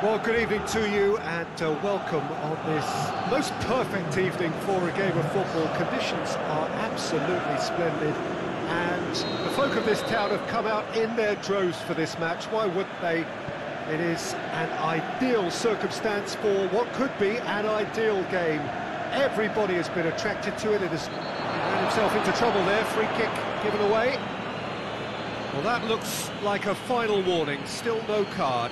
Well, good evening to you and welcome on this most perfect evening for a game of football. Conditions are absolutely splendid and the folk of this town have come out in their droves for this match. Why wouldn't they? It is an ideal circumstance for what could be an ideal game. Everybody has been attracted to it. It has ran himself into trouble there. Free kick given away. Well, that looks like a final warning. Still no card.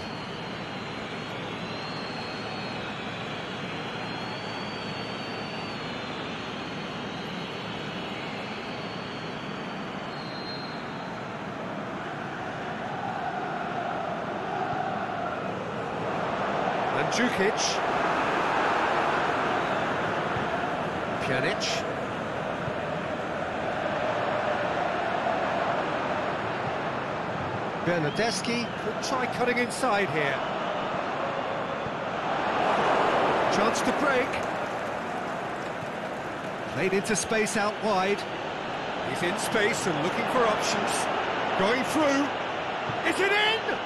Jukic, Pjanic, Bernardeschi could try cutting inside here. Chance to break. Played into space out wide. He's in space and looking for options. Going through. Is it in?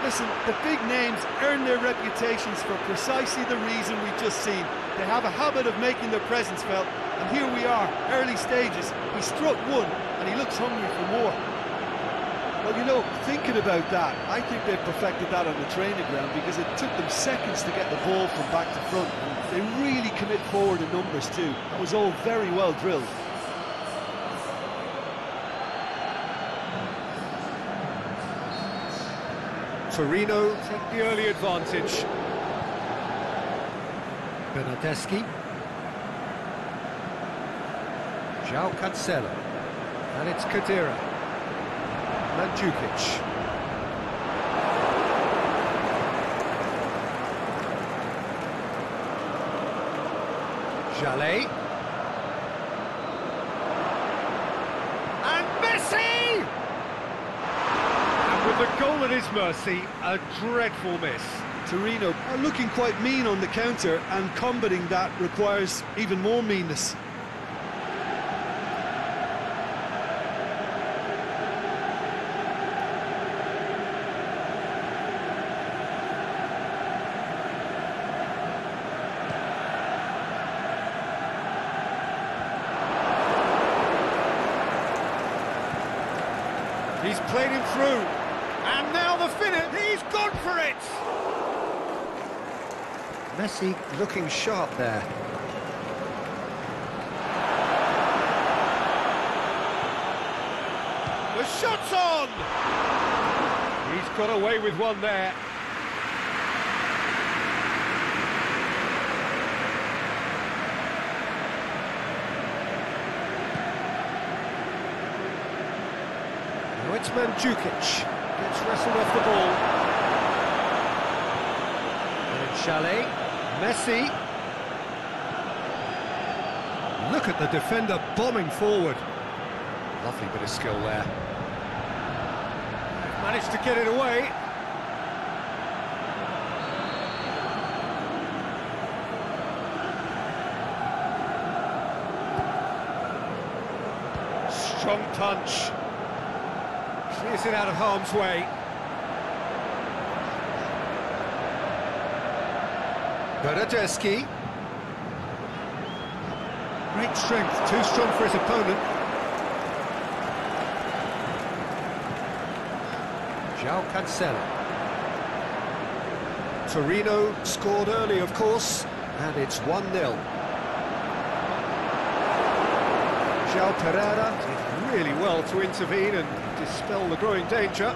Listen, the big names earn their reputations for precisely the reason we've just seen. They have a habit of making their presence felt, and here we are, early stages. He struck one, and he looks hungry for more. Well, you know, thinking about that, I think they've perfected that on the training ground because it took them seconds to get the ball from back to front. They really commit forward in numbers too. That was all very well drilled. Torino take the early advantage. Bernardeschi. João Cancelo. And it's Khedira. Mandzukic. Jallet. And Messi! With the goal at his mercy, a dreadful miss. Torino are looking quite mean on the counter, and combating that requires even more meanness. He's played him through. And now the finish, he's gone for it! Messi looking sharp there. The shot's on! He's got away with one there. Now it's Mandzukic. Gets wrestled off the ball. And Jallet, Messi. Look at the defender bombing forward. Lovely bit of skill there. They've managed to get it away. Strong punch. Clears it out of harm's way. Bernardeschi. Great strength, too strong for his opponent. João Cancelo. Torino scored early, of course, and it's 1-0. João Pereira did really well to intervene and dispel the growing danger.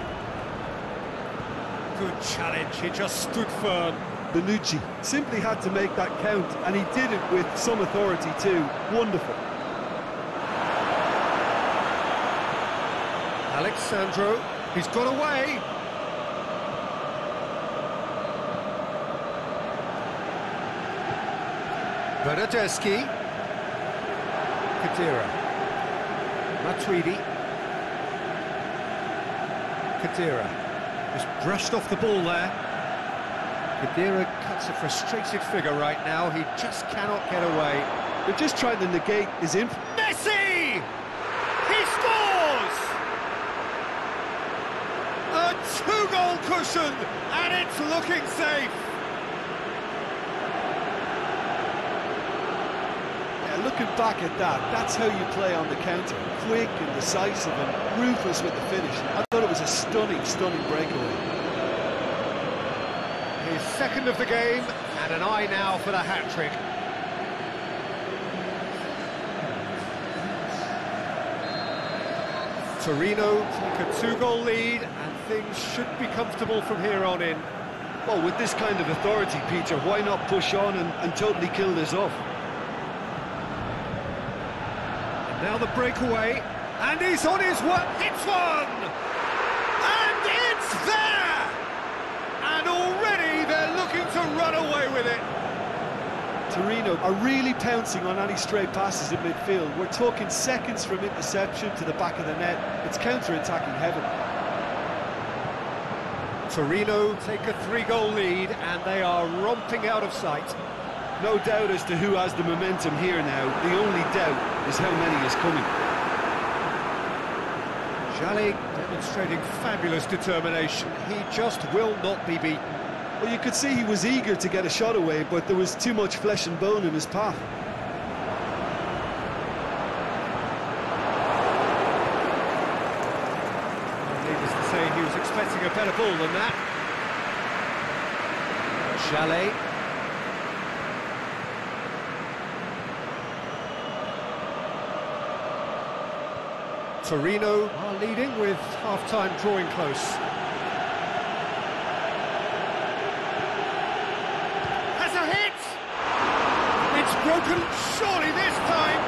Good challenge, he just stood firm. Bonucci simply had to make that count, and he did it with some authority too. Wonderful. Alexandro, he's got away. Bernardeschi. Khedira. Matuidi. Khedira. Just brushed off the ball there. Khedira cuts a frustrated figure right now. He just cannot get away. They're just trying to negate his impact. Messi! He scores! A two-goal cushion, and it's looking safe. Yeah, looking back at that, that's how you play on the counter. Quick and decisive and ruthless with the finish. I thought it was a stunning, stunning breakaway. His second of the game, and an eye now for the hat-trick. Torino take a two-goal lead, and things should be comfortable from here on in. Well, with this kind of authority, Peter, why not push on and totally kill this off? And now the breakaway, and he's on his way. It's one! And it's there! And already they're looking to run away with it. Torino are really pouncing on any stray passes in midfield. We're talking seconds from interception to the back of the net. It's counter-attacking heaven. Torino take a three-goal lead, and they are romping out of sight. No doubt as to who has the momentum here now. The only doubt is how many is coming. Jalli demonstrating fabulous determination. He just will not be beaten. Well, you could see he was eager to get a shot away, but there was too much flesh and bone in his path. Needless to say, he was expecting a better ball than that. Jalli. Torino are leading with half-time drawing close. Broken, surely this time.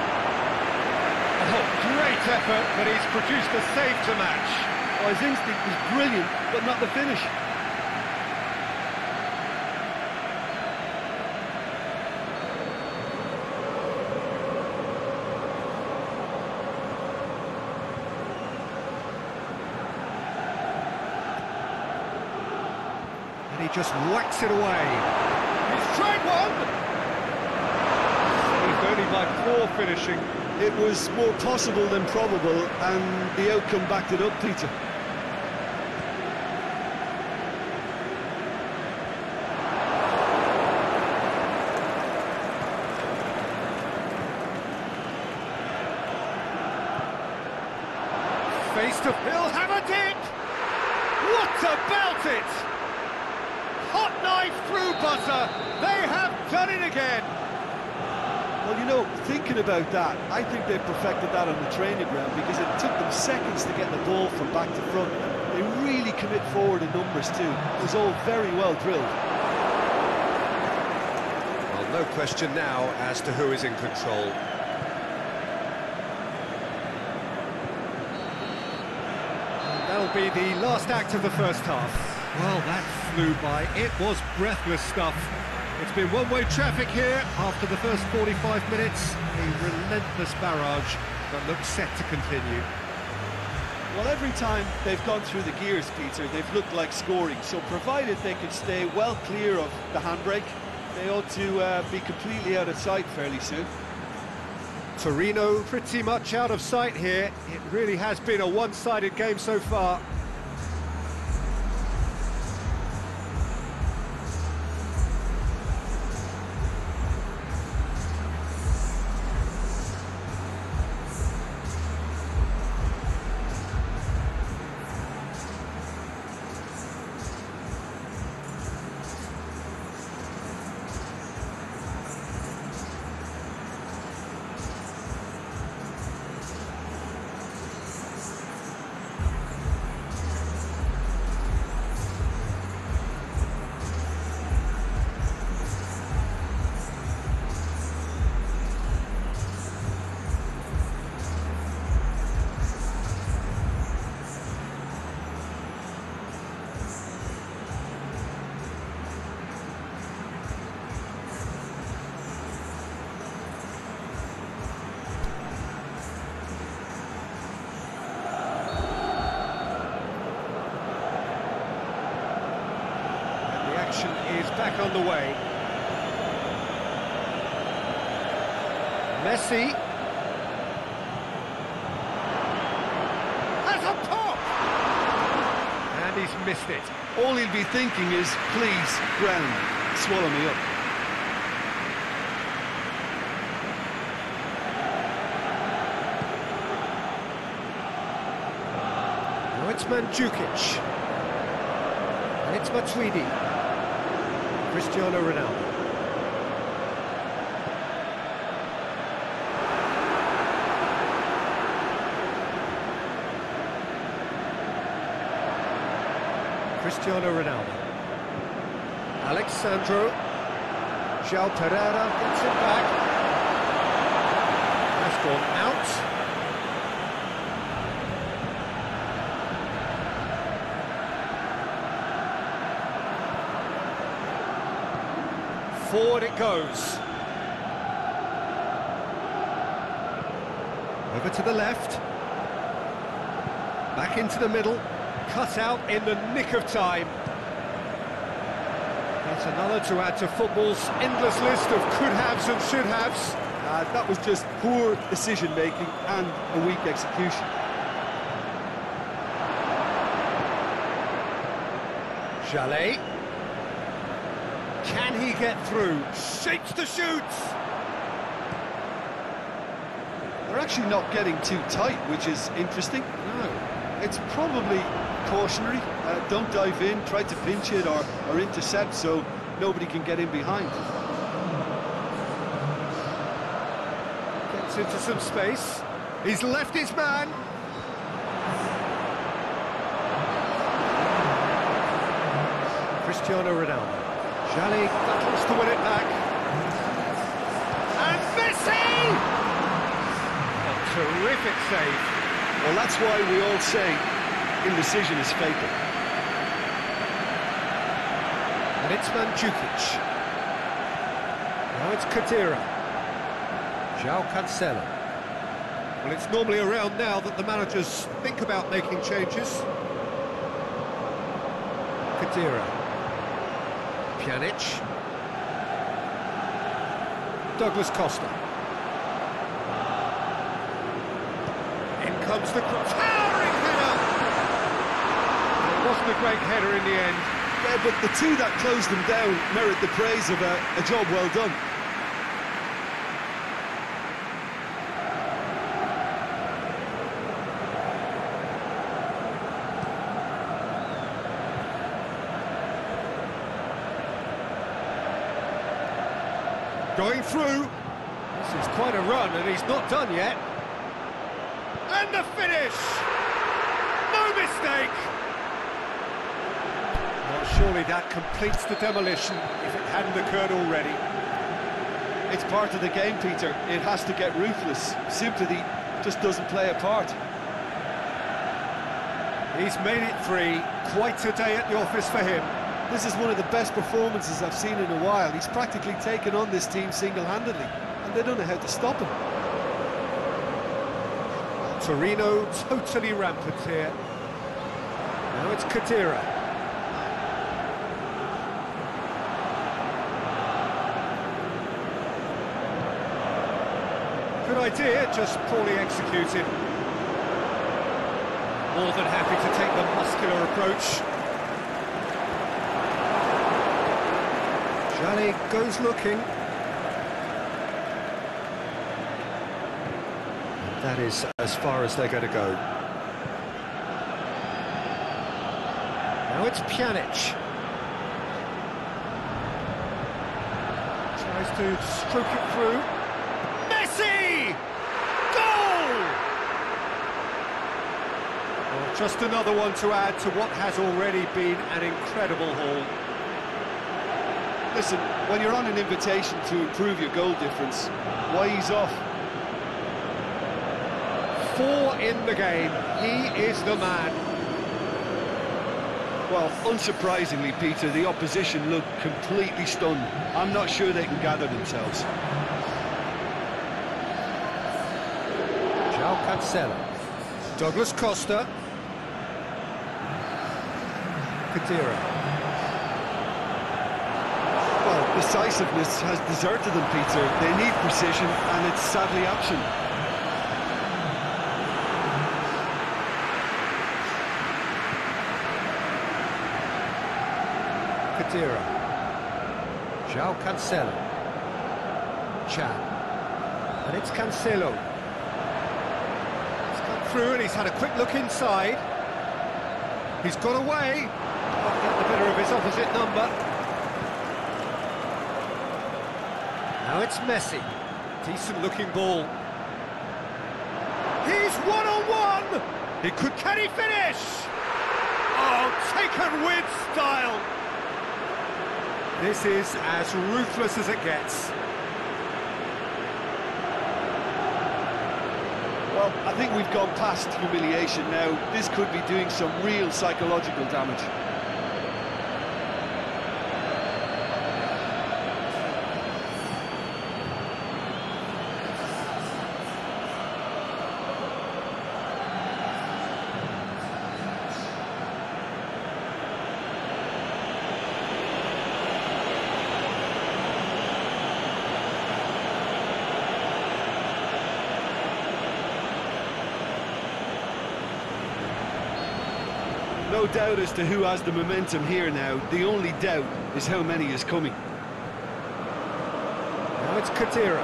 Oh, great effort, but he's produced a save to match. Oh, his instinct was brilliant, but not the finish. And he just whacks it away. He's tried one! Only by poor finishing. It was more possible than probable, and the outcome backed it up, Peter. Face to... He'll have a dip! What about it? Hot knife through butter. They have done it again. Well, you know, thinking about that, I think they perfected that on the training ground because it took them seconds to get the ball from back to front. They really commit forward in numbers too. It was all very well drilled. Well, no question now as to who is in control. And that'll be the last act of the first half. Well, that flew by. It was breathless stuff. It's been one-way traffic here after the first 45 minutes. A relentless barrage that looks set to continue. Well, every time they've gone through the gears, Peter, they've looked like scoring. So provided they can stay well clear of the handbrake, they ought to be completely out of sight fairly soon. Torino pretty much out of sight here. It really has been a one-sided game so far. Is back on the way. Messi has a pop, and he's missed it. All he'll be thinking is, please, ground, swallow me up. Now it's Mandzukic. And it's Matuidi. Cristiano Ronaldo. Cristiano Ronaldo. Alexandro. João Pereira gets it back. That's gone out. Forward it goes. Over to the left. Back into the middle. Cut out in the nick of time. That's another to add to football's endless list of could-haves and should-haves. That was just poor decision-making and a weak execution. Jallet. Can he get through? Shapes to shoot! They're actually not getting too tight, which is interesting. No. It's probably cautionary. Don't dive in, try to pinch it or intercept so nobody can get in behind. Gets into some space. He's left his man. Cristiano Ronaldo. Jallet battles to win it back. And Messi! A terrific save. Well, that's why we all say indecision is fatal. And it's Mandzukic. Now it's Kadira. João Cancelo. Well, it's normally around now that the managers think about making changes. Kadira. Pjanic. Douglas Costa. In comes the towering header! It wasn't a great header in the end. Yeah, but the two that closed them down merit the praise of a job well done. Going through. This is quite a run, and he's not done yet. And the finish! No mistake! Well, surely that completes the demolition if it hadn't occurred already. It's part of the game, Peter. It has to get ruthless. Sympathy just doesn't play a part. He's made it 3. Quite a day at the office for him. This is one of the best performances I've seen in a while. He's practically taken on this team single-handedly, and they don't know how to stop him. Torino totally rampant here. Now it's Kadira. Good idea, just poorly executed. More than happy to take the muscular approach. Jallet goes looking. That is as far as they're going to go. Now it's Pjanic. Tries to stroke it through. Messi! Goal! Well, just another one to add to what has already been an incredible haul. Listen, when you're on an invitation to improve your goal difference, why ease off? 4 in the game. He is the man. Well, unsurprisingly, Peter, the opposition look completely stunned. I'm not sure they can gather themselves. João Cancelo. Douglas Costa. Kadira. Well, decisiveness has deserted them, Peter. They need precision, and it's sadly absent. Khedira. João Cancelo. Chan. And it's Cancelo. He's come through and he's had a quick look inside. He's got away. Can't get the better of his opposite number. Now it's Messi. Decent looking ball. He's one-on-one! Can he finish? Oh, taken with style! This is as ruthless as it gets. Well, I think we've gone past humiliation now. This could be doing some real psychological damage. No doubt as to who has the momentum here now. The only doubt is how many is coming. Now it's Khedira.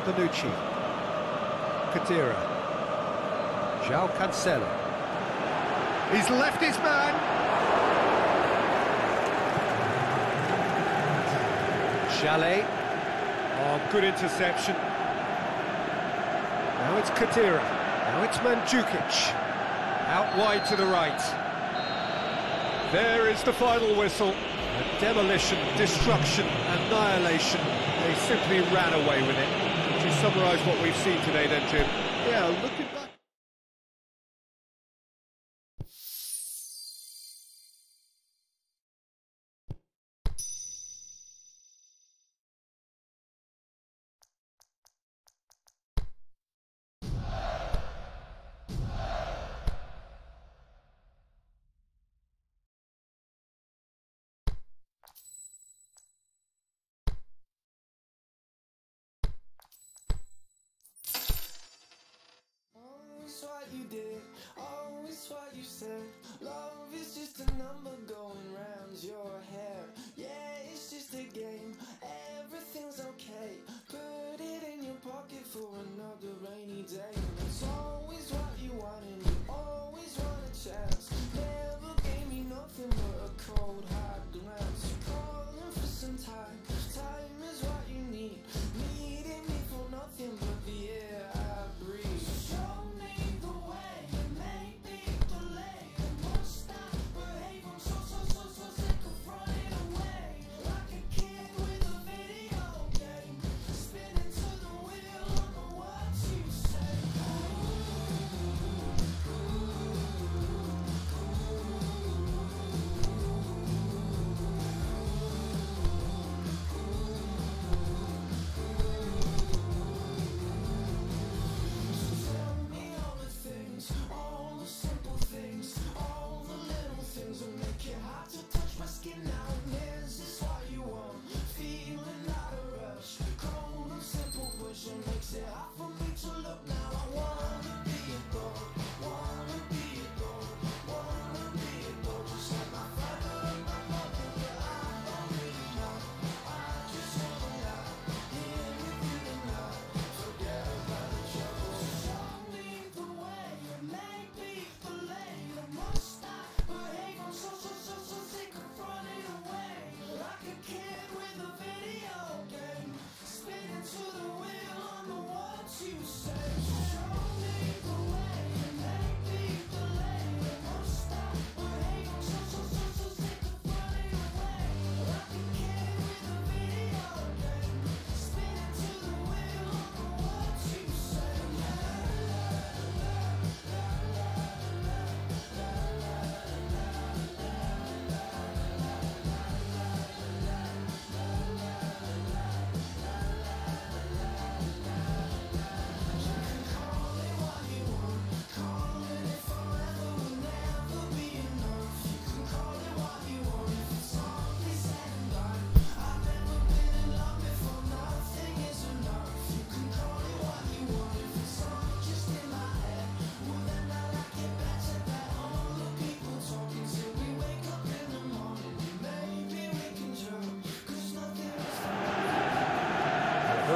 Bonucci. Khedira. João Cancelo. He's left his man. Chalet. Oh, good interception. Now it's Khedira. Now it's Mandzukic. Out wide to the right. There is the final whistle. A demolition, destruction, annihilation. They simply ran away with it. Would you summarise what we've seen today then, Jim? Yeah, looking back. What you did, always what you said. Love is just a number going round your head. Yeah, it's just a game, everything's okay. Put it in your pocket for another rainy day. It's always what you want and you always want a chance. Never gave me nothing but a cold hard glance. You're calling for some time, time is what you need. Needing me for nothing but the air I breathe. Show me the way, make me delay. Won't stop, behave, I'm so sick of running away. Like a kid with a video game.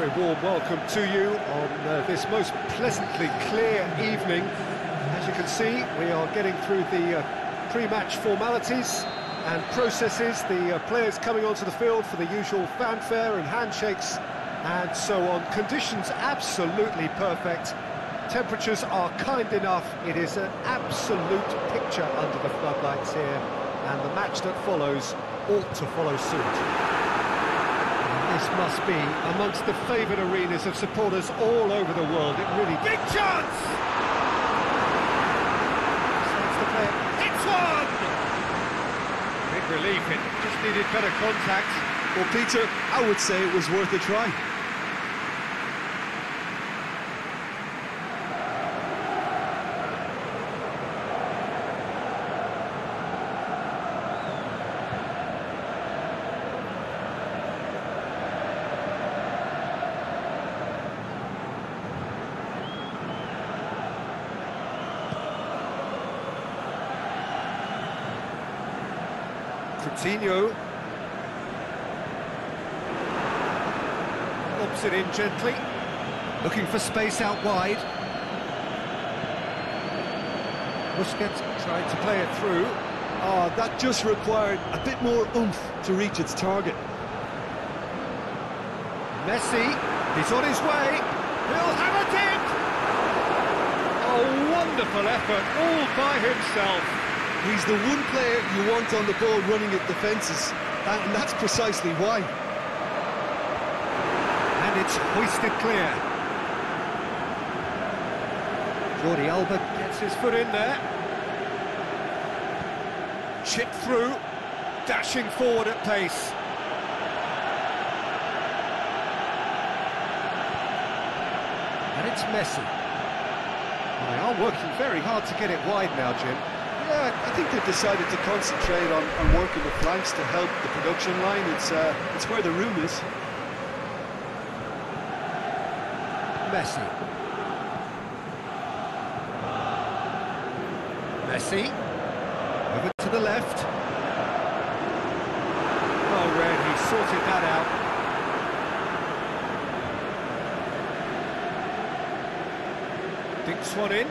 very warm welcome to you on this most pleasantly clear evening. As you can see, we are getting through the pre-match formalities and processes, the players coming onto the field for the usual fanfare and handshakes and so on. Conditions absolutely perfect. Temperatures are kind enough. It is an absolute picture under the floodlights here, and the match that follows ought to follow suit. This must be amongst the favoured arenas of supporters all over the world. It really... Big chance! Starts to play. It's one! Big relief, it just needed better contact. Well, Peter, I would say it was worth a try. Coutinho lobs it in gently, looking for space out wide. Busquets tried to play it through. Oh, that just required a bit more oomph to reach its target. Messi, he's on his way, he'll have it in! A wonderful effort, all by himself. He's the one player you want on the ball running at defences, and that's precisely why. And it's hoisted clear. Jordi Alba gets his foot in there. Chipped through, dashing forward at pace. And it's Messi. They are working very hard to get it wide now, Jim. Yeah, I think they've decided to concentrate on working the flanks to help the production line. It's where the room is. Messi. Messi. Over to the left. Oh, Red, he sorted that out. Dinks one in.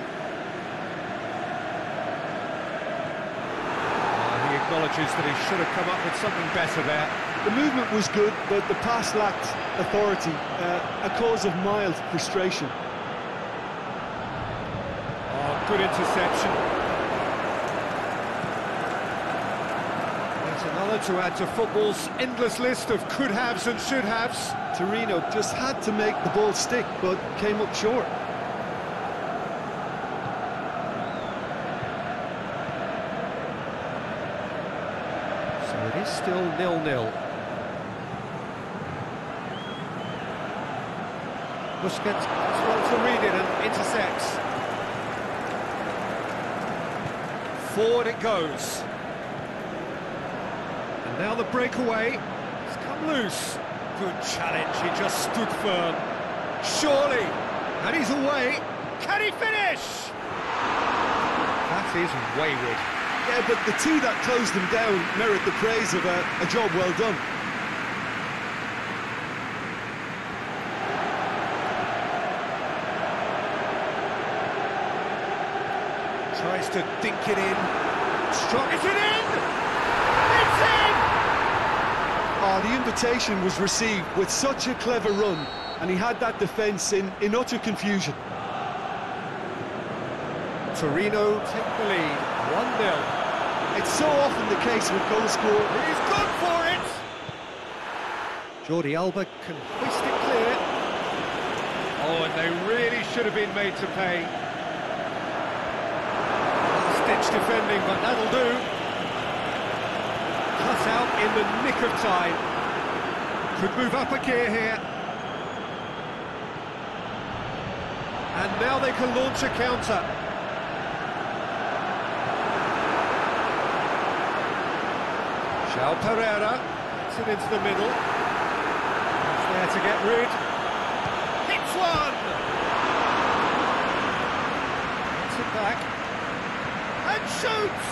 Acknowledges that he should have come up with something better there. The movement was good, but the pass lacked authority, a cause of mild frustration. Oh, good interception. There's another to add to football's endless list of could-haves and should-haves. Torino just had to make the ball stick, but came up short. It is still 0-0. Busquets as well to read it and intercepts. Forward it goes. And now the breakaway. It's come loose. Good challenge, he just stood firm. Surely. And he's away. Can he finish? That is wayward. Yeah, but the two that closed them down merit the praise of a job well done. Tries to dink it in. Strong, is it in? It's in! Oh, the invitation was received with such a clever run, and he had that defence in utter confusion. Torino take the lead, 1-0. It's so often the case with goal scorer. He's gone for it! Jordi Alba can hoist it clear. Oh, and they really should have been made to pay. Last-ditch defending, but that'll do. Cut out in the nick of time. Could move up a gear here. And now they can launch a counter. João Pereira gets it into the middle. He's there to get rid. Hits one! Gets it back. And shoots!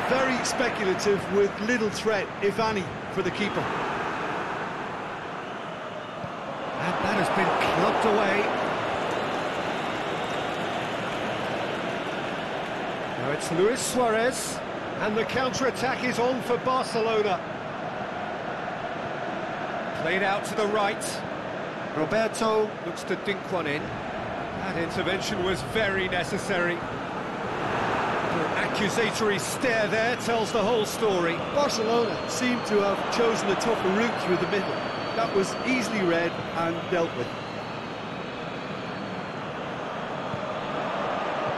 Very speculative with little threat, if any, for the keeper. knocked away. Now it's Luis Suarez, and the counter-attack is on for Barcelona. Played out to the right. Roberto looks to dink one in. That intervention was very necessary. The accusatory stare there tells the whole story. Barcelona seemed to have chosen a tougher route through the middle. That was easily read and dealt with.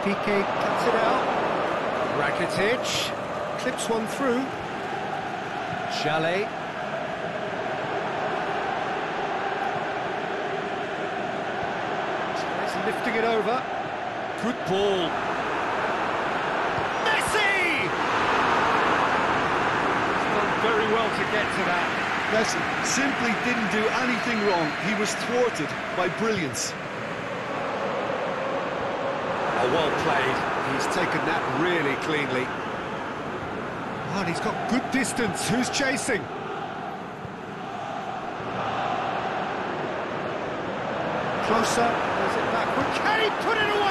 Piqué cuts it out. Rakitic clips one through. Chalet. Lifting it over. Good ball. Messi! He's done very well to get to that. Messi simply didn't do anything wrong. He was thwarted by brilliance. Oh, well played. He's taken that really cleanly. And he's got good distance. Who's chasing? Closer, plays it backward. Can he put it away?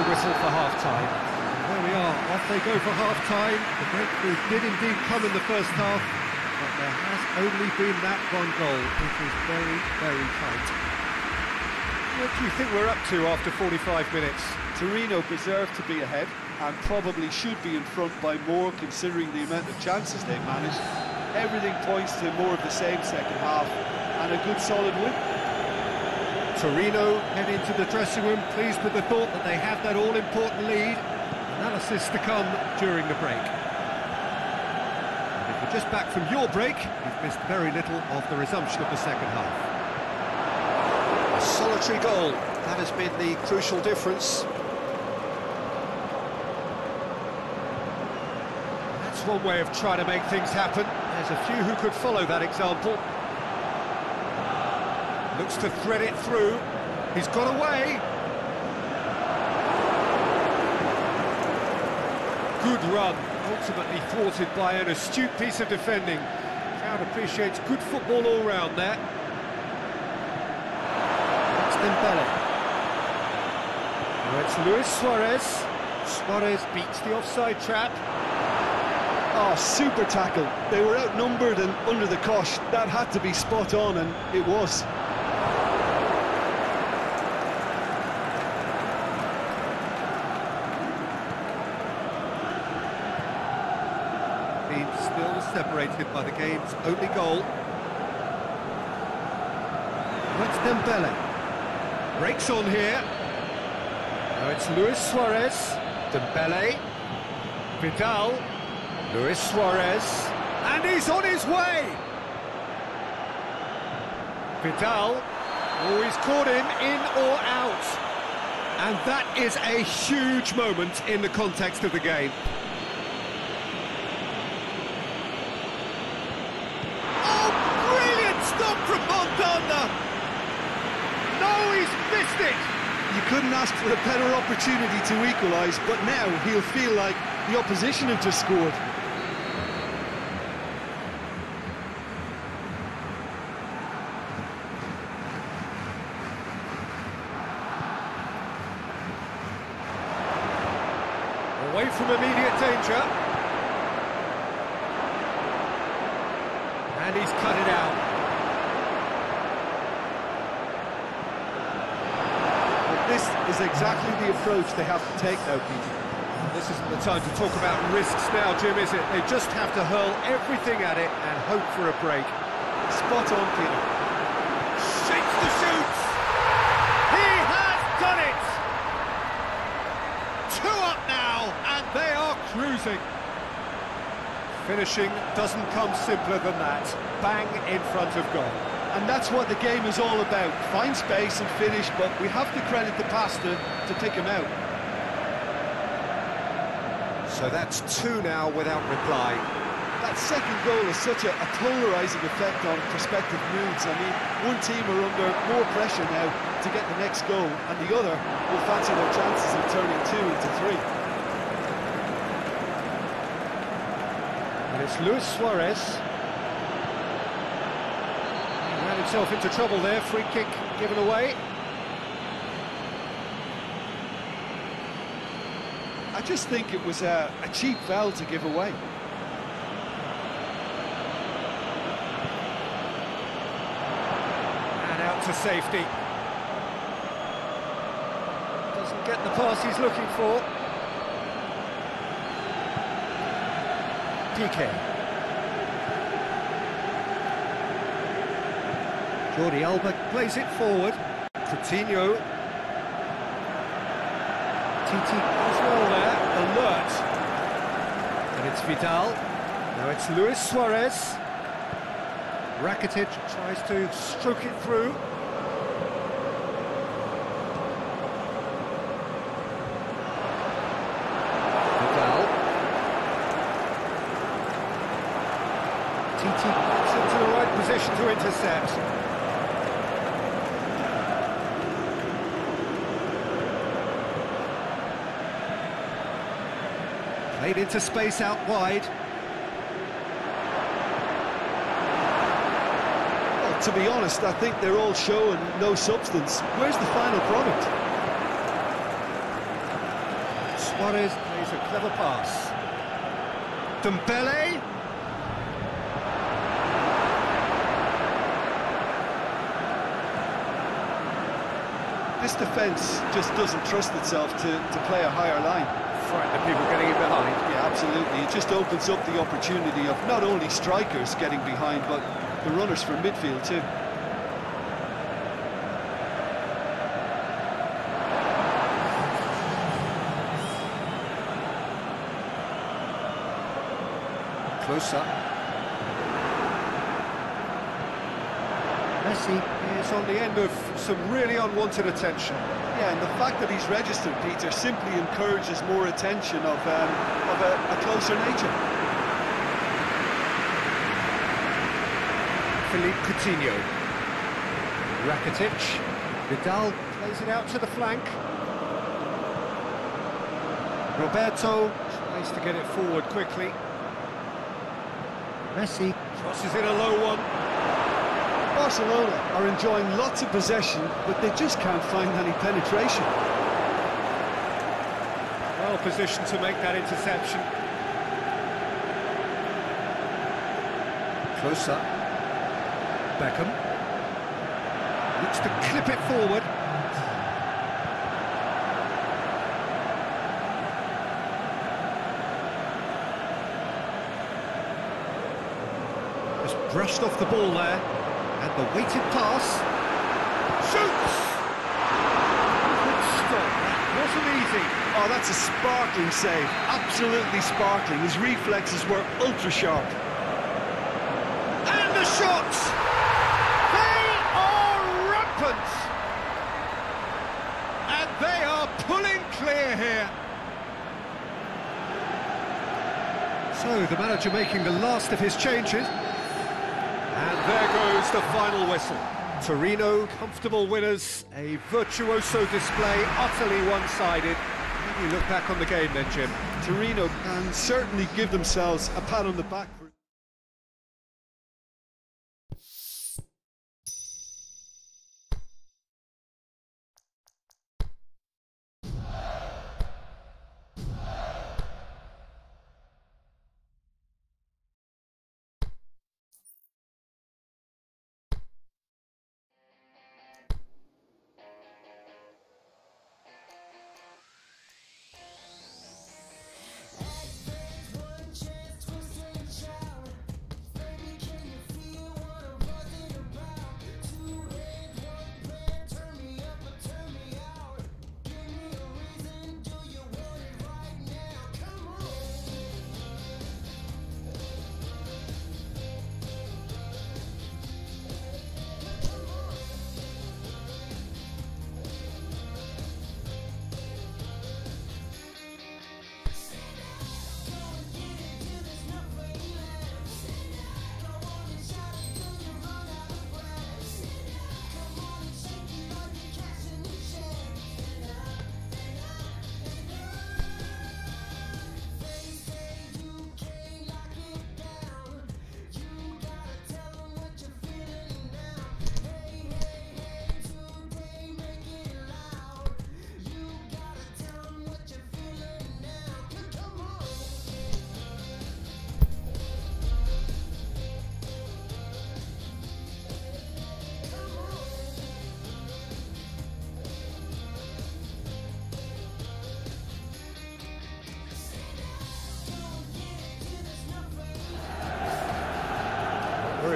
Whistle for half-time. There we are, off they go for half-time. The breakthrough did indeed come in the first half, but there has only been that one goal. It was very, very tight. What do you think we're up to after 45 minutes? Torino deserve to be ahead and probably should be in front by more considering the amount of chances they've managed. Everything points to more of the same second half and a good solid win. Torino head into the dressing room, pleased with the thought that they have that all-important lead. Analysis to come during the break. And if you're just back from your break, you've missed very little of the resumption of the second half. A solitary goal, that has been the crucial difference. That's one way of trying to make things happen. There's a few who could follow that example. Looks to thread it through. He's got away. Good run, ultimately thwarted by an astute piece of defending. Crowd appreciates good football all round there. That's Dembele. Now it's Luis Suarez. Suarez beats the offside trap. Oh, super tackle. They were outnumbered and under the cosh. That had to be spot on, and it was. Still separated by the game's only goal. That's Dembele. Breaks on here. Now it's Luis Suarez. Dembele. Vidal. Luis Suarez. And he's on his way! Vidal. Oh, he's caught him in or out. And that is a huge moment in the context of the game. From Montana. No, he's missed it. You couldn't ask for a better opportunity to equalise, but now he'll feel like the opposition have just scored. Away from immediate danger. And he's cut it out. This is exactly the approach they have to take now, Peter. This isn't the time to talk about risks now, Jim, is it? They just have to hurl everything at it and hope for a break. Spot on, Peter. Shakes the shoots! He has done it! 2 up now, and they are cruising. Finishing doesn't come simpler than that. Bang in front of goal. And that's what the game is all about. Find space and finish, but we have to credit the pass to pick him out. So that's 2 now without reply. That second goal has such a polarising effect on prospective moods. I mean, one team are under more pressure now to get the next goal, and the other will fancy their chances of turning 2 into 3. And it's Luis Suarez. He ran himself into trouble there, free kick given away. I just think it was a cheap foul to give away. And out to safety. Doesn't get the pass he's looking for. PK. Jordi Alba plays it forward. Coutinho. TT as well there, alert. And it's Vidal. Now it's Luis Suarez. Rakitic tries to stroke it through. Vidal. TT gets into the right position to intercept. Played into space out wide. Well, to be honest, I think they're all show and no substance. Where's the final product? Suarez plays a clever pass. Dembele. This defence just doesn't trust itself to play a higher line. Frightened of people getting in behind. Yeah, absolutely. It just opens up the opportunity of not only strikers getting behind, but the runners from midfield too. Closer. Messi is on the end of some really unwanted attention. Yeah, and the fact that he's registered, Peter, simply encourages more attention of a closer nature. Philippe Coutinho. Rakitic. Vidal plays it out to the flank. Roberto tries to get it forward quickly. Messi crosses in a low one. Barcelona are enjoying lots of possession, but they just can't find any penetration. Well positioned to make that interception. Closer. Beckham. Looks to clip it forward. Just brushed off the ball there. And the weighted pass. Shoots! Good stop. That wasn't easy. Oh, that's a sparkling save. Absolutely sparkling. His reflexes were ultra sharp. And the shots! They are rampant! And they are pulling clear here. So, the manager making the last of his changes. And there goes the final whistle. Torino, comfortable winners, a virtuoso display, utterly one-sided. How do you look back on the game then, Jim? Torino can certainly give themselves a pat on the back.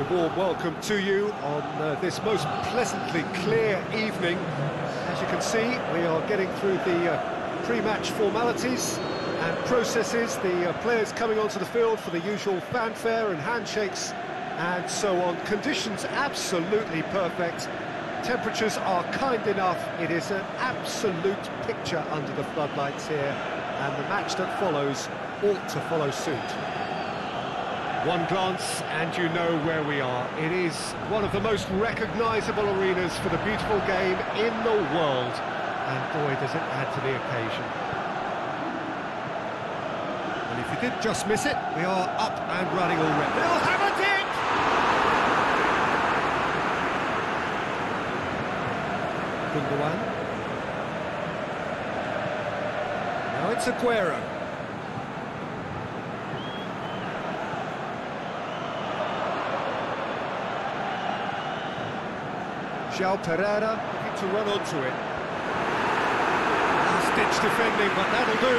very warm welcome to you on this most pleasantly clear evening. As you can see, we are getting through the pre-match formalities and processes, the players coming onto the field for the usual fanfare and handshakes and so on. Conditions absolutely perfect. Temperatures are kind enough. It is an absolute picture under the floodlights here, and the match that follows ought to follow suit. One glance and you know where we are. It is one of the most recognisable arenas for the beautiful game in the world, and boy does it add to the occasion. And if you did just miss it, we are up and running already. They'll have it! Gundogan. Now it's Aguero. João Pereira looking to run onto it. Last-ditch defending, but that'll do.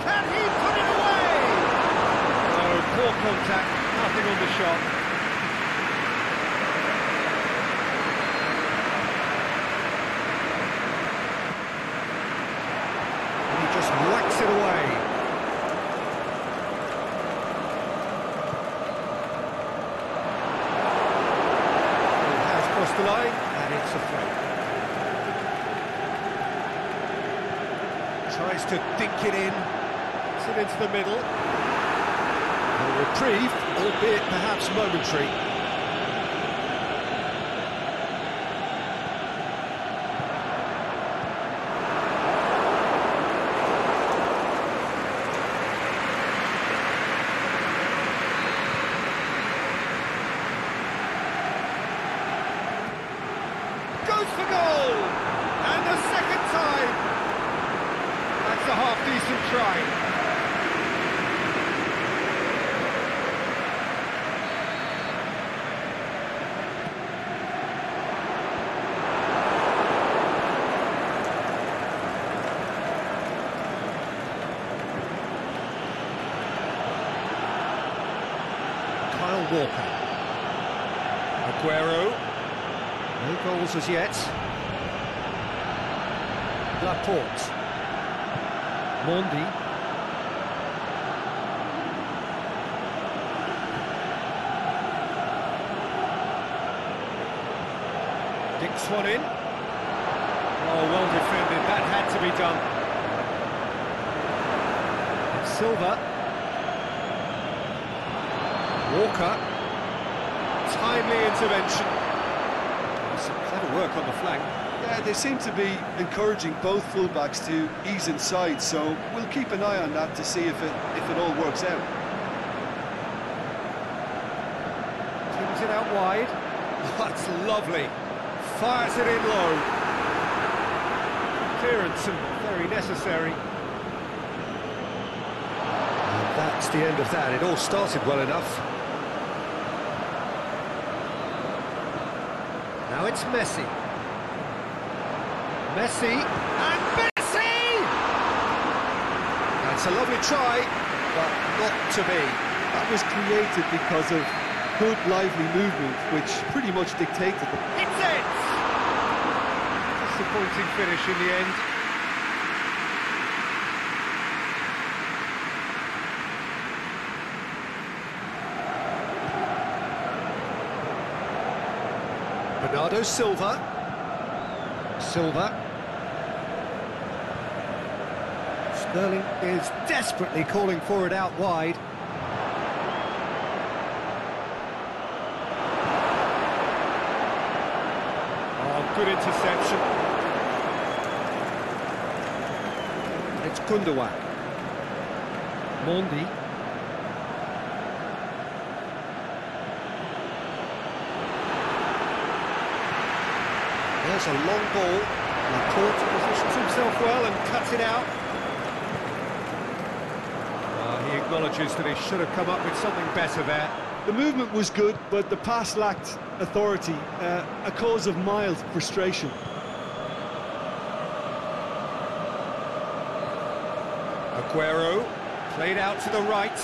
Can he put it away? Oh, poor contact, nothing on the shot. And he just whacks it away. The line, and it's a throw. Tries to dink it in, puts it into the middle. A reprieve, albeit perhaps momentary. Goes for goal! And the second time! That's a half-decent try. Kyle Walker. Aguero. No goals as yet. Laporte. Mondi. Dinks one in. Oh, well defended. That had to be done. Silva. Walker. Timely intervention. Clever work on the flank. Yeah, they seem to be encouraging both fullbacks to ease inside, so we'll keep an eye on that to see if it all works out. Tims it out wide. That's lovely. Fires it in low. Clearance and very necessary. And that's the end of that. It all started well enough. Now it's Messi. Messi, and Messi! That's a lovely try, but not to be. That was created because of good, lively movement, which pretty much dictated it. Hits it! Disappointing finish in the end. Bernardo Silva. Sterling is desperately calling for it out wide. Oh, good interception. It's Gundogan. Mondi. There's a long ball. Laporte positions himself well and cuts it out. He acknowledges that he should have come up with something better there. The movement was good, but the pass lacked authority, a cause of mild frustration. Aguero, played out to the right.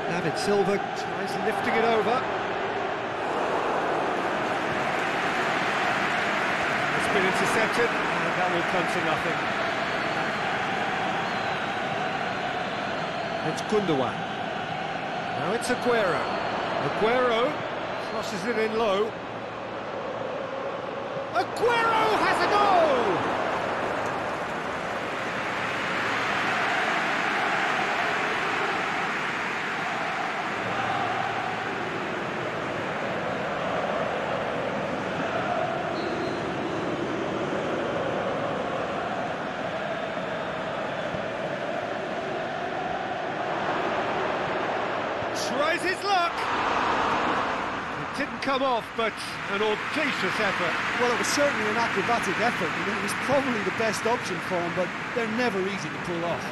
David Silva tries lifting it over. It's been intercepted, and that will come to nothing. It's Gundogan. Now it's Aguero. Aguero crosses it in low. Aguero has a goal! Tries his luck. It didn't come off, but an audacious effort. Well, it was certainly an acrobatic effort, and it was probably the best option for him, but they're never easy to pull off.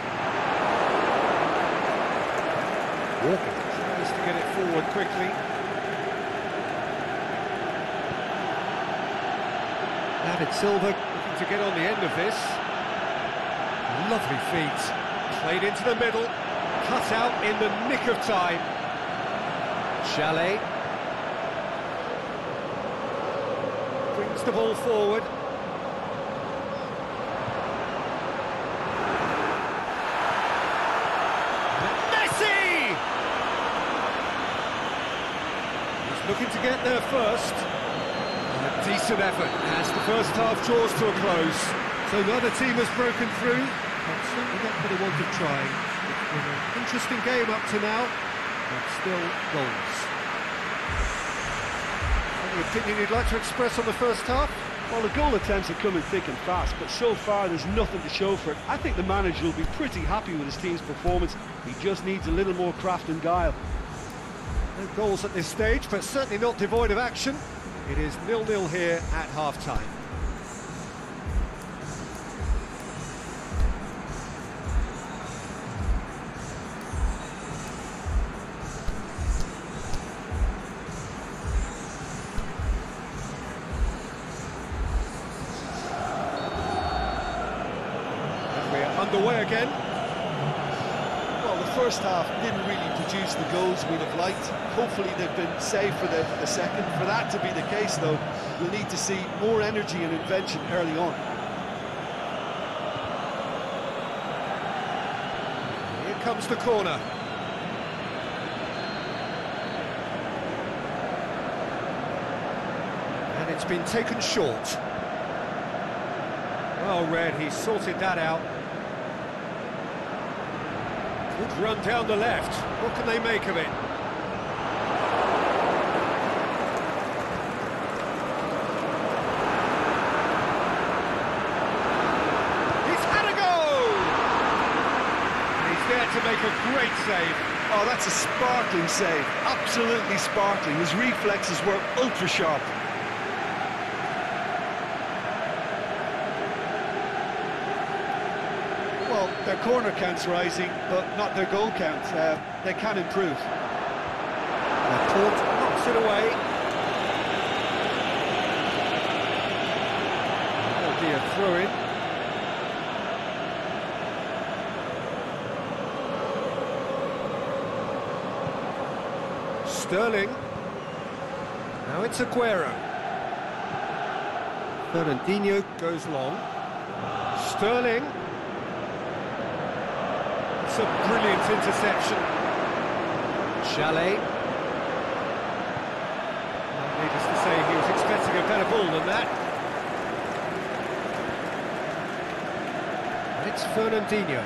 Walker tries to get it forward quickly. David Silva looking to get on the end of this. Lovely feet. Played into the middle. Cut out in the nick of time. Chalet brings the ball forward. Messi! He's looking to get there first. And a decent effort as the first half draws to a close. So neither team has broken through, but certainly not for the want of trying. It's been an interesting game up to now, but still goals. Any opinion you'd like to express on the first half? Well, the goal attempts are coming thick and fast, but so far there's nothing to show for it. I think the manager will be pretty happy with his team's performance. He just needs a little more craft and guile. No goals at this stage, but certainly not devoid of action. It is 0-0 here at half-time. Underway again. Well, the first half didn't really produce the goals we'd have liked. Hopefully they've been saved for the second. For that to be the case, though, we'll need to see more energy and invention early on. Here comes the corner. And it's been taken short. Well read, he sorted that out. Good run down the left. What can they make of it? He's had a goal! And he's there to make a great save. Oh, that's a sparkling save. Absolutely sparkling. His reflexes were ultra sharp. Their corner count's rising, but not their goal count. They can improve. Laporte knocks it away. That'll be a throw-in. Sterling. Now it's Aguero. Fernandinho goes long. Sterling. It's a brilliant interception. Chalet. Needless to say, he was expecting a better ball than that. And it's Fernandinho.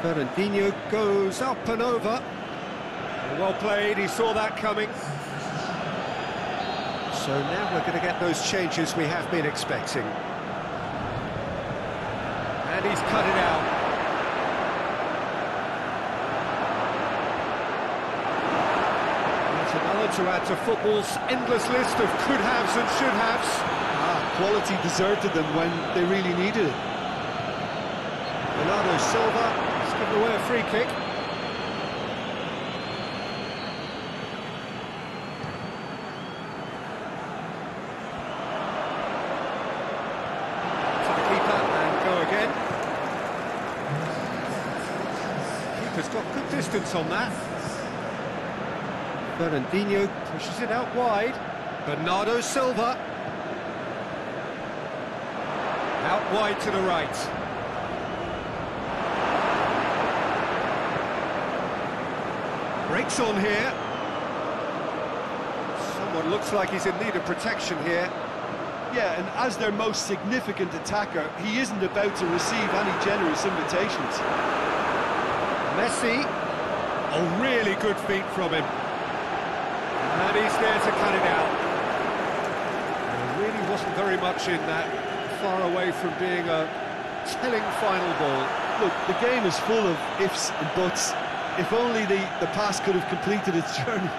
Fernandinho goes up and over. Well played, he saw that coming. So now we're going to get those changes we have been expecting. And he's cut it out. To add to football's endless list of could-haves and should-haves. Quality deserted them when they really needed it. Bernardo Silva has given away a free kick. To the keeper and go again. Keeper's got good distance on that. Fernandinho pushes it out wide. Bernardo Silva. Out wide to the right. Breaks on here. Someone looks like he's in need of protection here. Yeah, and as their most significant attacker, he isn't about to receive any generous invitations. Messi. Oh, really good feet from him. And he's there to cut it out. There really wasn't very much in that, far away from being a telling final ball. Look, the game is full of ifs and buts. If only the pass could have completed its journey.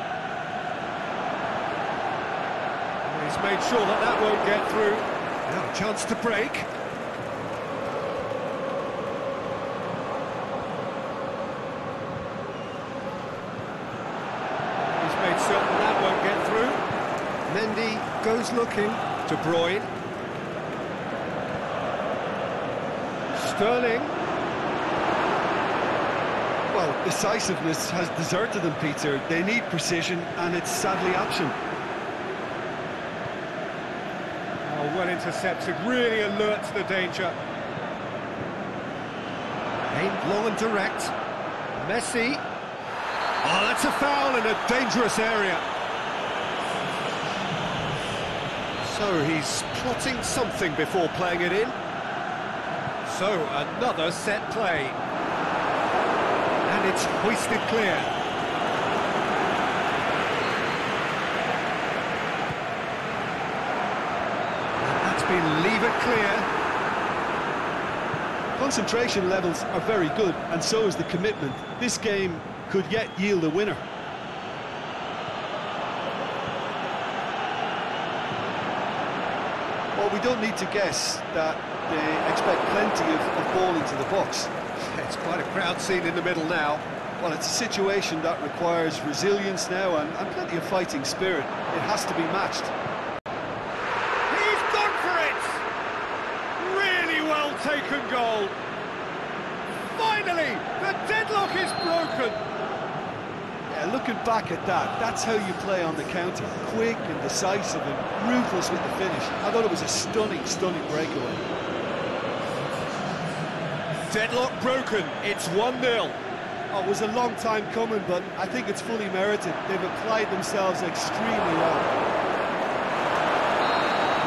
He's made sure that that won't get through. Now a chance to break. He's made certain that won't get through. Mendy goes looking. De Bruyne. Sterling. Well, decisiveness has deserted them, Peter. They need precision, and it's sadly absent. Oh, well intercepted, really alert to the danger. Aimed long and direct. Messi. Oh, that's a foul in a dangerous area. So he's plotting something before playing it in. So another set play. And it's hoisted clear. And that's been levered clear. Concentration levels are very good, and so is the commitment. This game could yet yield a winner. Well, we don't need to guess that they expect plenty of ball into the box. It's quite a crowd scene in the middle now. Well, it's a situation that requires resilience now and plenty of fighting spirit. It has to be matched. He's gone for it! Really well taken goal. Finally, the deadlock is broken. Yeah, looking back at that, that's how you play on the counter. Quick and decisive and ruthless with the finish. I thought it was a stunning, stunning breakaway. Deadlock broken, it's 1-0. Oh, it was a long time coming, but I think it's fully merited. They've applied themselves extremely well.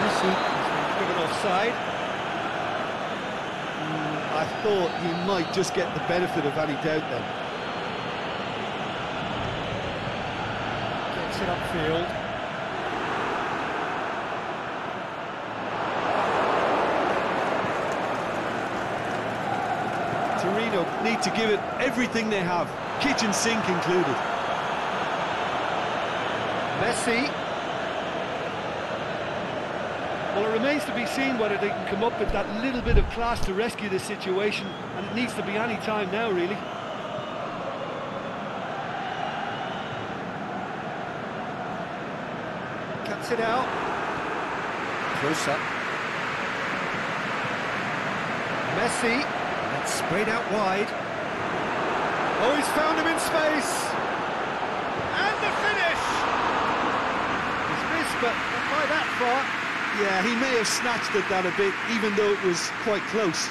Messi has been given offside. I thought he might just get the benefit of any doubt then. Gets it upfield. Torino need to give it everything they have, kitchen sink included. Messi. Well, it remains to be seen whether they can come up with that little bit of class to rescue the situation, and it needs to be any time now, really. Cuts it out. Close up. Messi. That's sprayed out wide. Oh, he's found him in space. And the finish. He's missed, but not by that far. Yeah, he may have snatched at that a bit, even though it was quite close.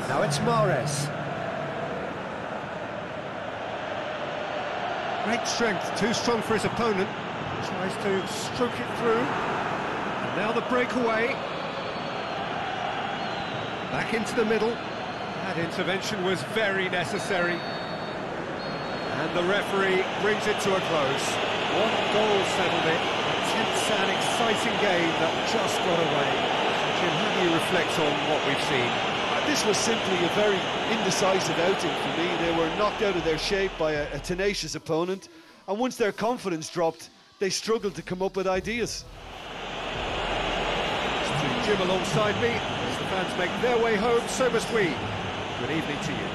Now it's Mahrez. Great strength, too strong for his opponent. Tries to stroke it through. And now the breakaway. Back into the middle. That intervention was very necessary. And the referee brings it to a close. One goal settled it. A tense and exciting game that just got away. Jim, how do you reflect on what we've seen? This was simply a very indecisive outing for me. They were knocked out of their shape by a tenacious opponent, and once their confidence dropped, they struggled to come up with ideas. To Jim alongside me, as the fans make their way home, so must we. Good evening to you.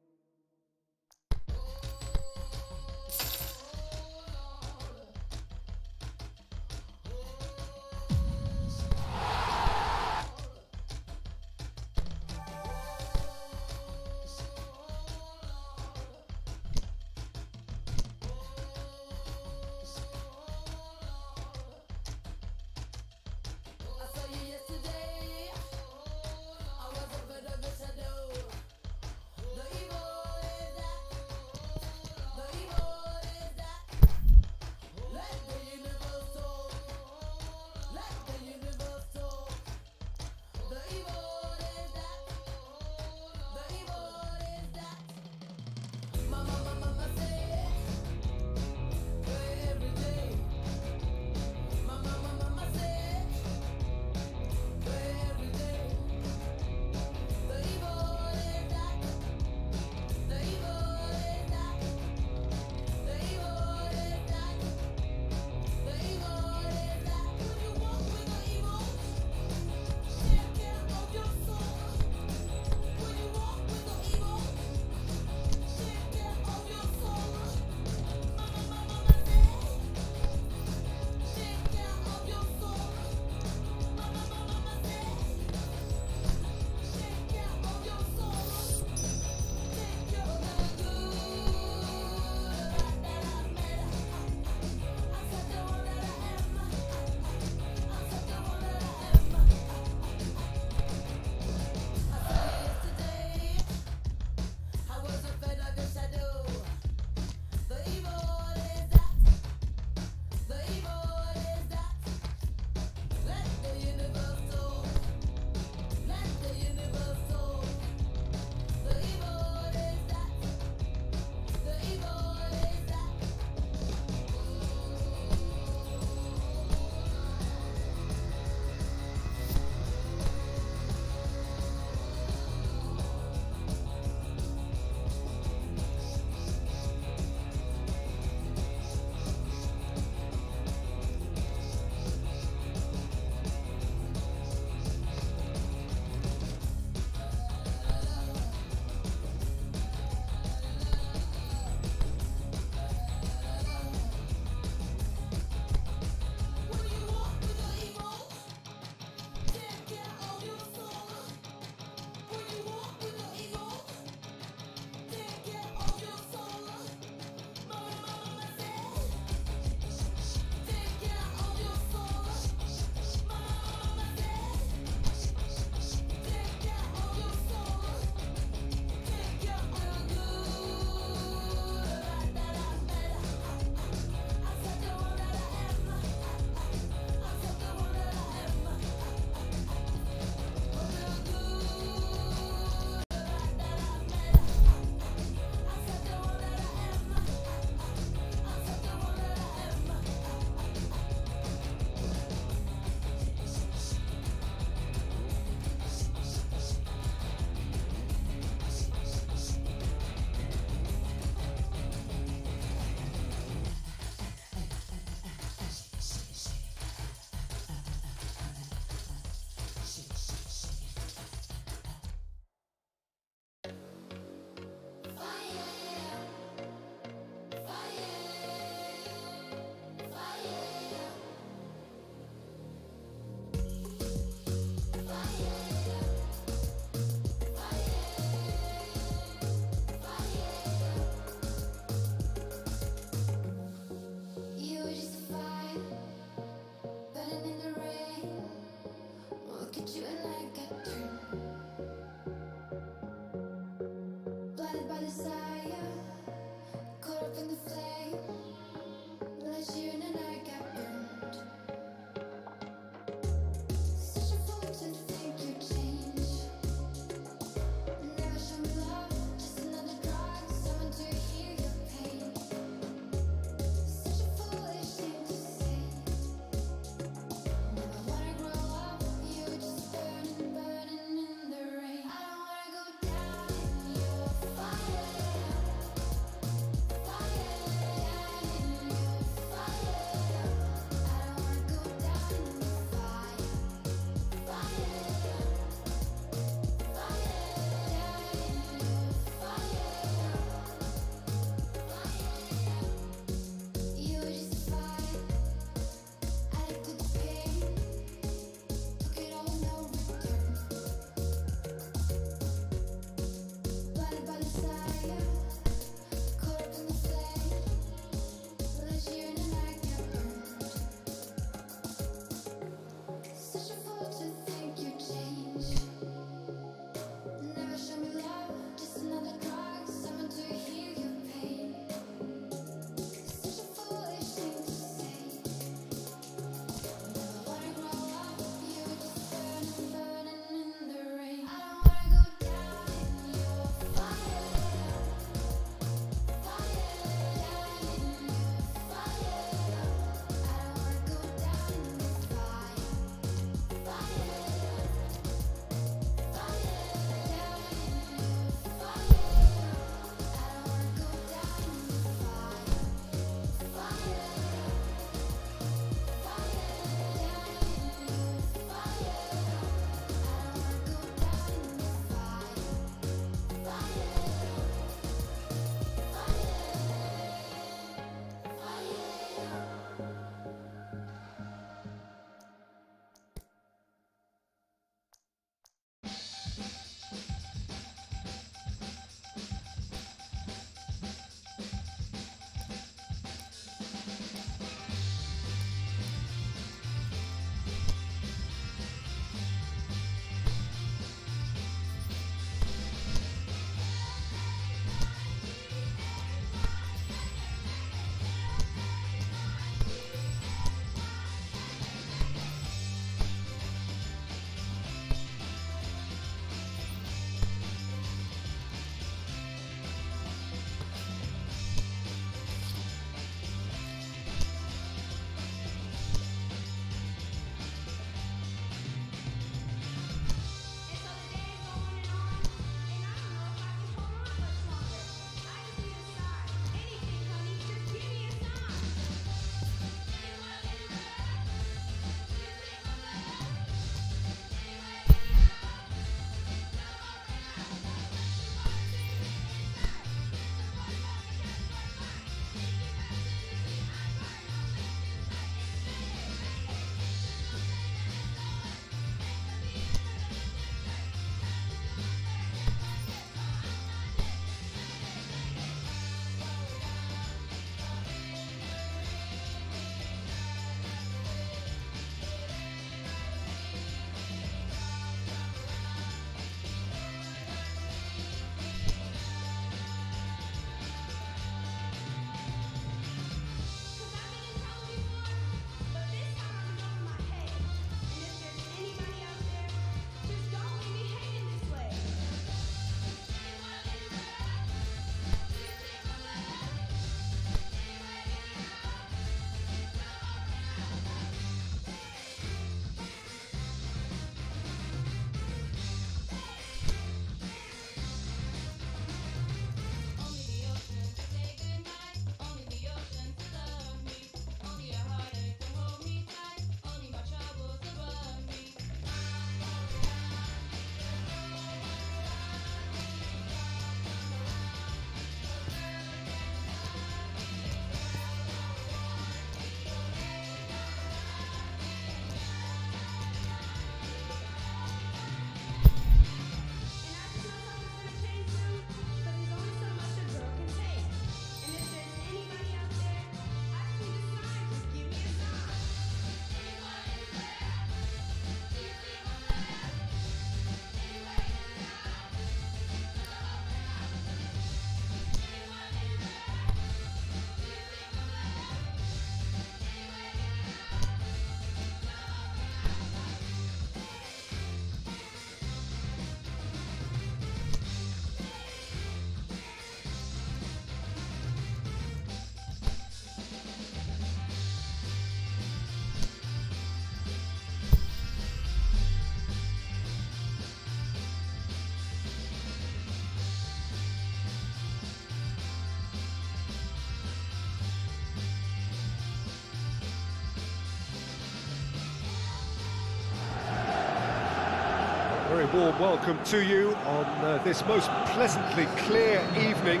Very warm welcome to you on this most pleasantly clear evening.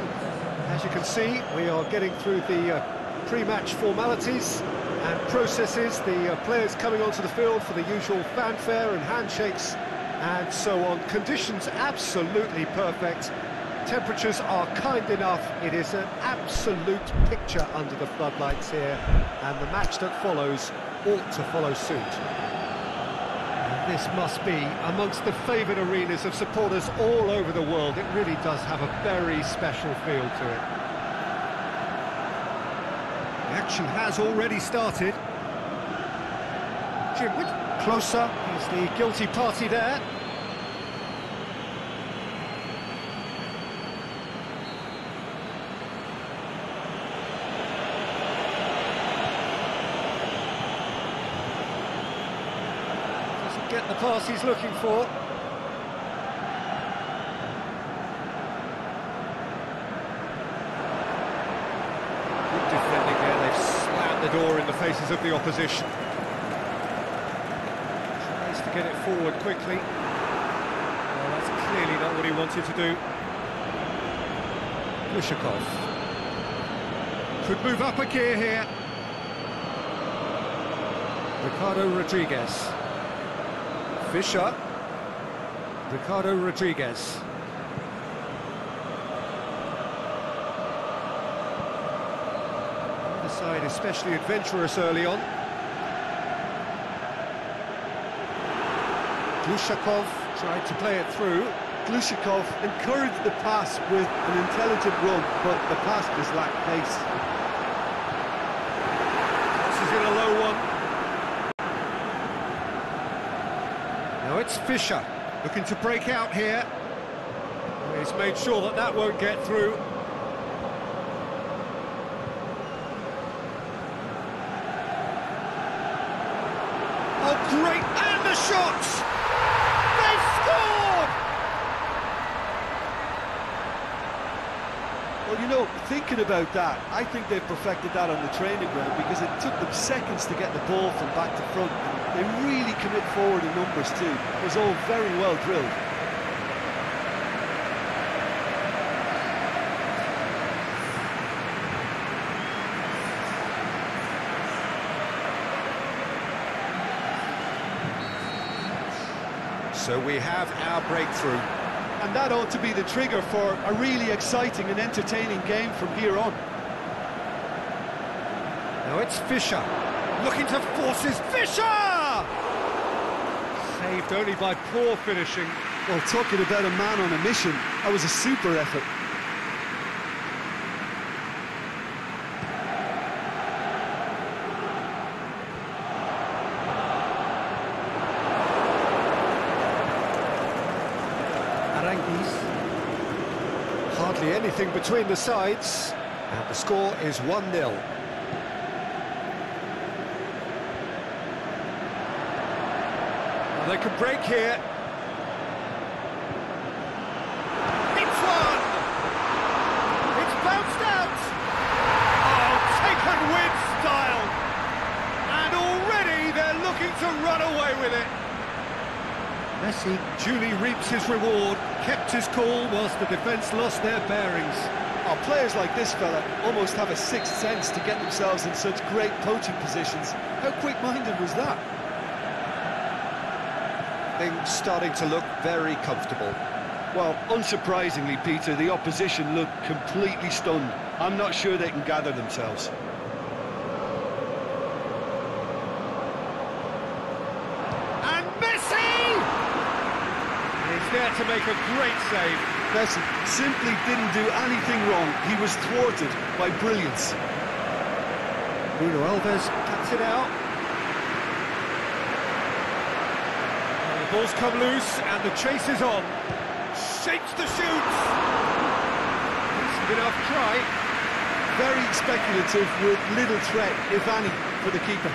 As you can see, we are getting through the pre-match formalities and processes, the players coming onto the field for the usual fanfare and handshakes and so on. Conditions absolutely perfect. Temperatures are kind enough. It is an absolute picture under the floodlights here, and the match that follows ought to follow suit. And this must be amongst the favoured arenas of supporters all over the world. It really does have a very special feel to it. The action has already started. Juve closer, he's the guilty party there. Get the pass he's looking for. Good defending there, they've slammed the door in the faces of the opposition. Tries to get it forward quickly. Well, that's clearly not what he wanted to do. Glushakov could move up a gear here. Ricardo Rodriguez. Fischer, Ricardo Rodriguez. The side especially adventurous early on. Glushakov tried to play it through. Glushakov encouraged the pass with an intelligent run, but the pass just lacked pace. This is in a low one. Now it's Fischer, looking to break out here. He's made sure that that won't get through. Oh, great! And the shots! They've scored! Well, you know, thinking about that, I think they've perfected that on the training ground because it took them seconds to get the ball from back to front. They really commit forward in numbers too. It was all very well drilled. So we have our breakthrough. And that ought to be the trigger for a really exciting and entertaining game from here on. Now it's Fischer, looking to force his Fischer! Saved only by poor finishing. Well, talking about a man on a mission, that was a super effort. Hardly anything between the sides, and the score is 1-0. They can break here. It's one! It's bounced out! Oh, taken with style! And already they're looking to run away with it. Messi duly reaps his reward, kept his cool whilst the defence lost their bearings. Oh, players like this fella almost have a sixth sense to get themselves in such great poaching positions. How quick-minded was that? Things starting to look very comfortable. Well, unsurprisingly, Peter, the opposition look completely stunned. I'm not sure they can gather themselves. And Messi! He's there to make a great save. Messi simply didn't do anything wrong. He was thwarted by brilliance. Bruno Alves cuts it out. Ball's come loose and the chase is on. Shapes the shoots. Decent enough try. Very speculative with little threat, if any, for the keeper.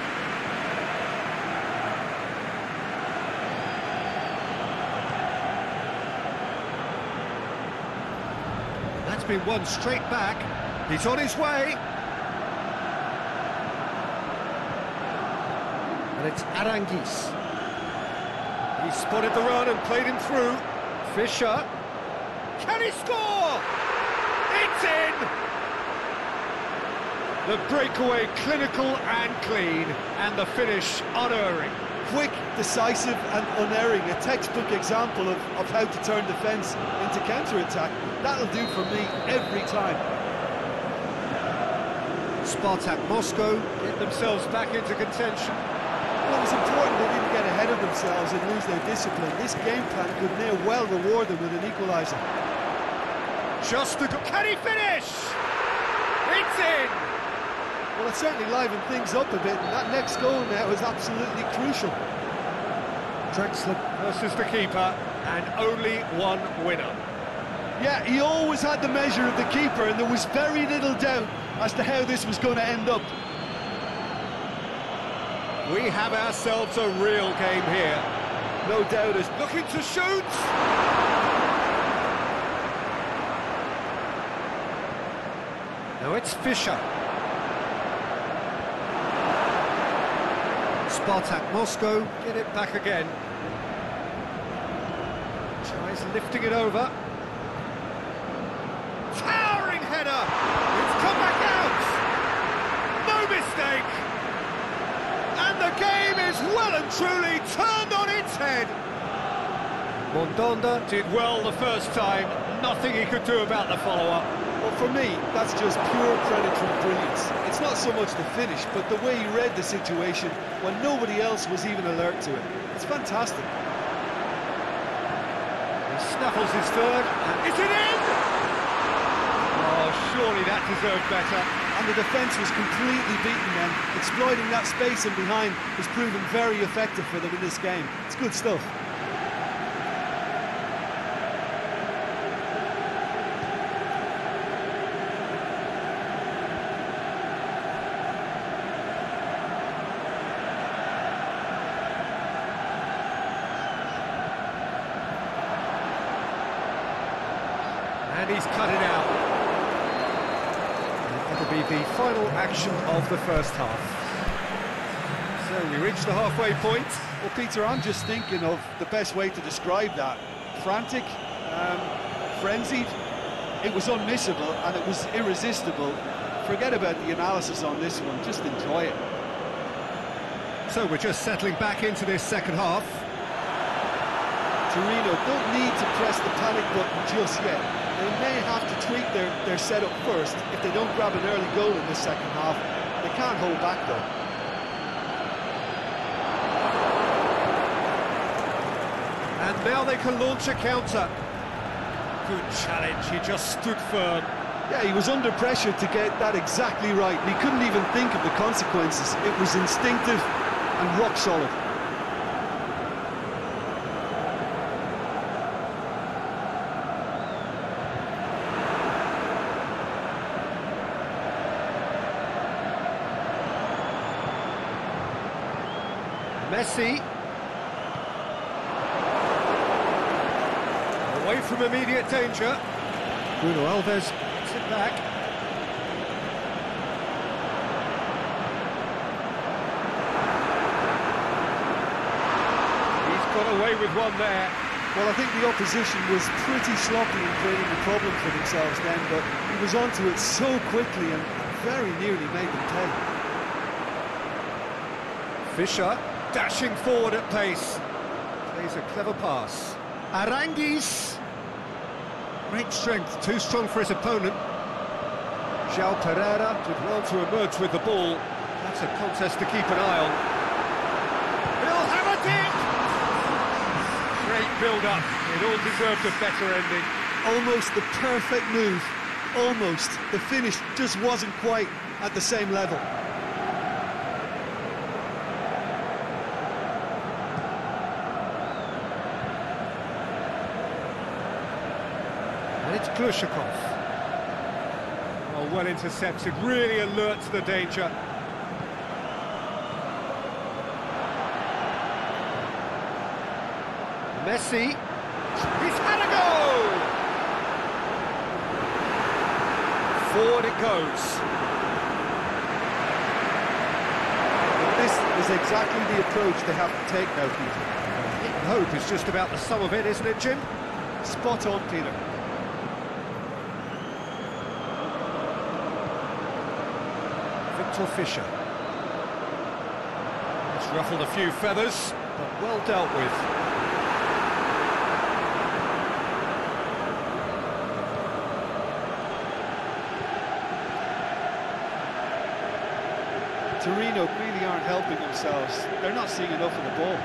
That's been won straight back. He's on his way. And it's Aranguis. He spotted the run and played him through. Fisher. Can he score? It's in! The breakaway clinical and clean, and the finish unerring. Quick, decisive and unerring, a textbook example of how to turn defence into counter-attack. That'll do for me every time. Spartak Moscow get themselves back into contention. Well, it was important they didn't get ahead of themselves and lose their discipline. This game plan could near well reward them with an equaliser. Just a can he finish? It's in! Well, it certainly livened things up a bit, and that next goal now is absolutely crucial. Drexler versus the keeper, and only one winner. Yeah, he always had the measure of the keeper, and there was very little doubt as to how this was going to end up. We have ourselves a real game here. No doubt is looking to shoot! Now it's Fisher. Spartak Moscow get it back again. Tries lifting it over. Towering header! It's come back out! No mistake! And the game is well and truly turned on its head! Mondonda did well the first time, nothing he could do about the follow-up. Well, for me, that's just pure predatory brilliance. It's not so much the finish, but the way he read the situation when nobody else was even alert to it. It's fantastic. He snaffles his third, and is it in? Oh, surely that deserved better. And the defence was completely beaten then. Exploiting that space in behind has proven very effective for them in this game. It's good stuff. And he's cut it out. That'll be the final action of the first half. So we reach the halfway point. Well, Peter, I'm just thinking of the best way to describe that. Frantic, frenzied. It was unmissable and it was irresistible. Forget about the analysis on this one, just enjoy it. So we're just settling back into this second half. Torino don't need to press the panic button just yet. They may have to tweak their setup first if they don't grab an early goal in this second half. They can't hold back though. And now they can launch a counter. Good challenge, he just stood firm. Yeah, he was under pressure to get that exactly right. He couldn't even think of the consequences. It was instinctive and rock solid. Messi. Away from immediate danger. Bruno Alves gets it back. He's got away with one there. Well, I think the opposition was pretty sloppy in creating a problem for themselves then, but he was onto it so quickly and very nearly made them pay. Fisher. Dashing forward at pace. Plays a clever pass. Aranguis. Great strength, too strong for his opponent. João Pereira did well to emerge with the ball. That's a contest to keep an eye on. He'll have a dip! Great build-up. It all deserved a better ending. Almost the perfect move. Almost. The finish just wasn't quite at the same level. It's Glushakov. Well intercepted, really alert to the danger. Messi. He's had a go! Forward it goes. This is exactly the approach they have to take now, Peter. Hit hope is just about the sum of it, isn't it, Jim? Spot on, Peter. Victor Fischer. It's ruffled a few feathers, but well dealt with. Torino really aren't helping themselves. They're not seeing enough of the ball.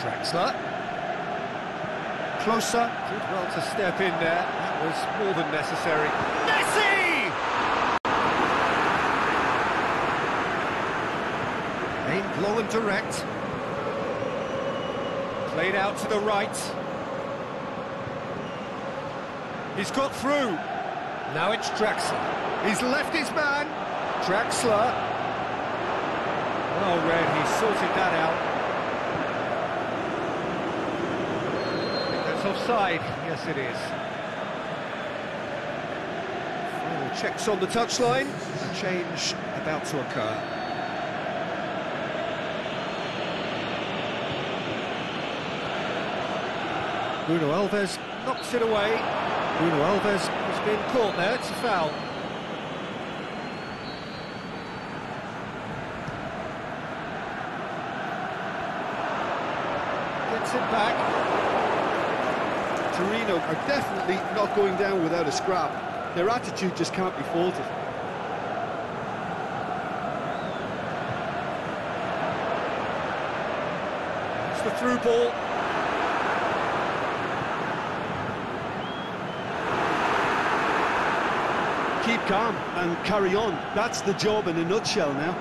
Draxler. Closer. Did well to step in there. That was more than necessary. Messi! Aimed long and direct. Played out to the right. He's got through. Now it's Draxler. He's left his man. Draxler. Well read, he sorted that out. That's offside. Yes, it is. Final checks on the touchline. A change about to occur. Bruno Alves knocks it away. Bruno Alves has been caught there. It's a foul. Gets it back. Torino are definitely not going down without a scrap. Their attitude just can't be faulted. It's the through ball. Keep calm and carry on. That's the job in a nutshell now.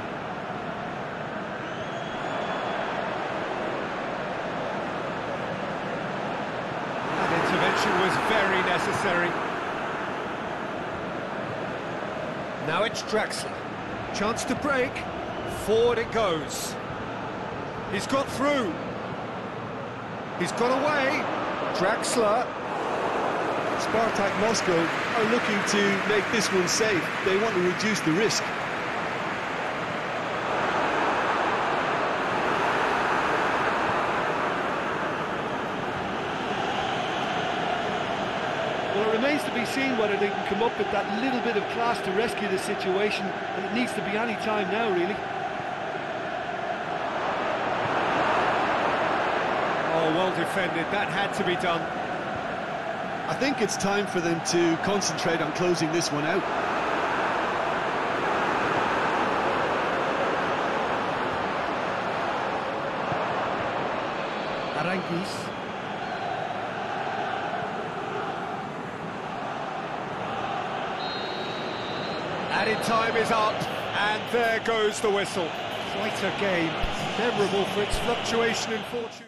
That intervention was very necessary. Now it's Draxler. Chance to break. Forward it goes. He's got through. He's got away. Draxler. Spartak Moscow are looking to make this one safe. They want to reduce the risk. Well, it remains to be seen whether they can come up with that little bit of class to rescue the situation, and it needs to be any time now, really. Oh, well defended. That had to be done. I think it's time for them to concentrate on closing this one out. Aranguis. Added time is up, and there goes the whistle. Quite a game, memorable for its fluctuation in fortune.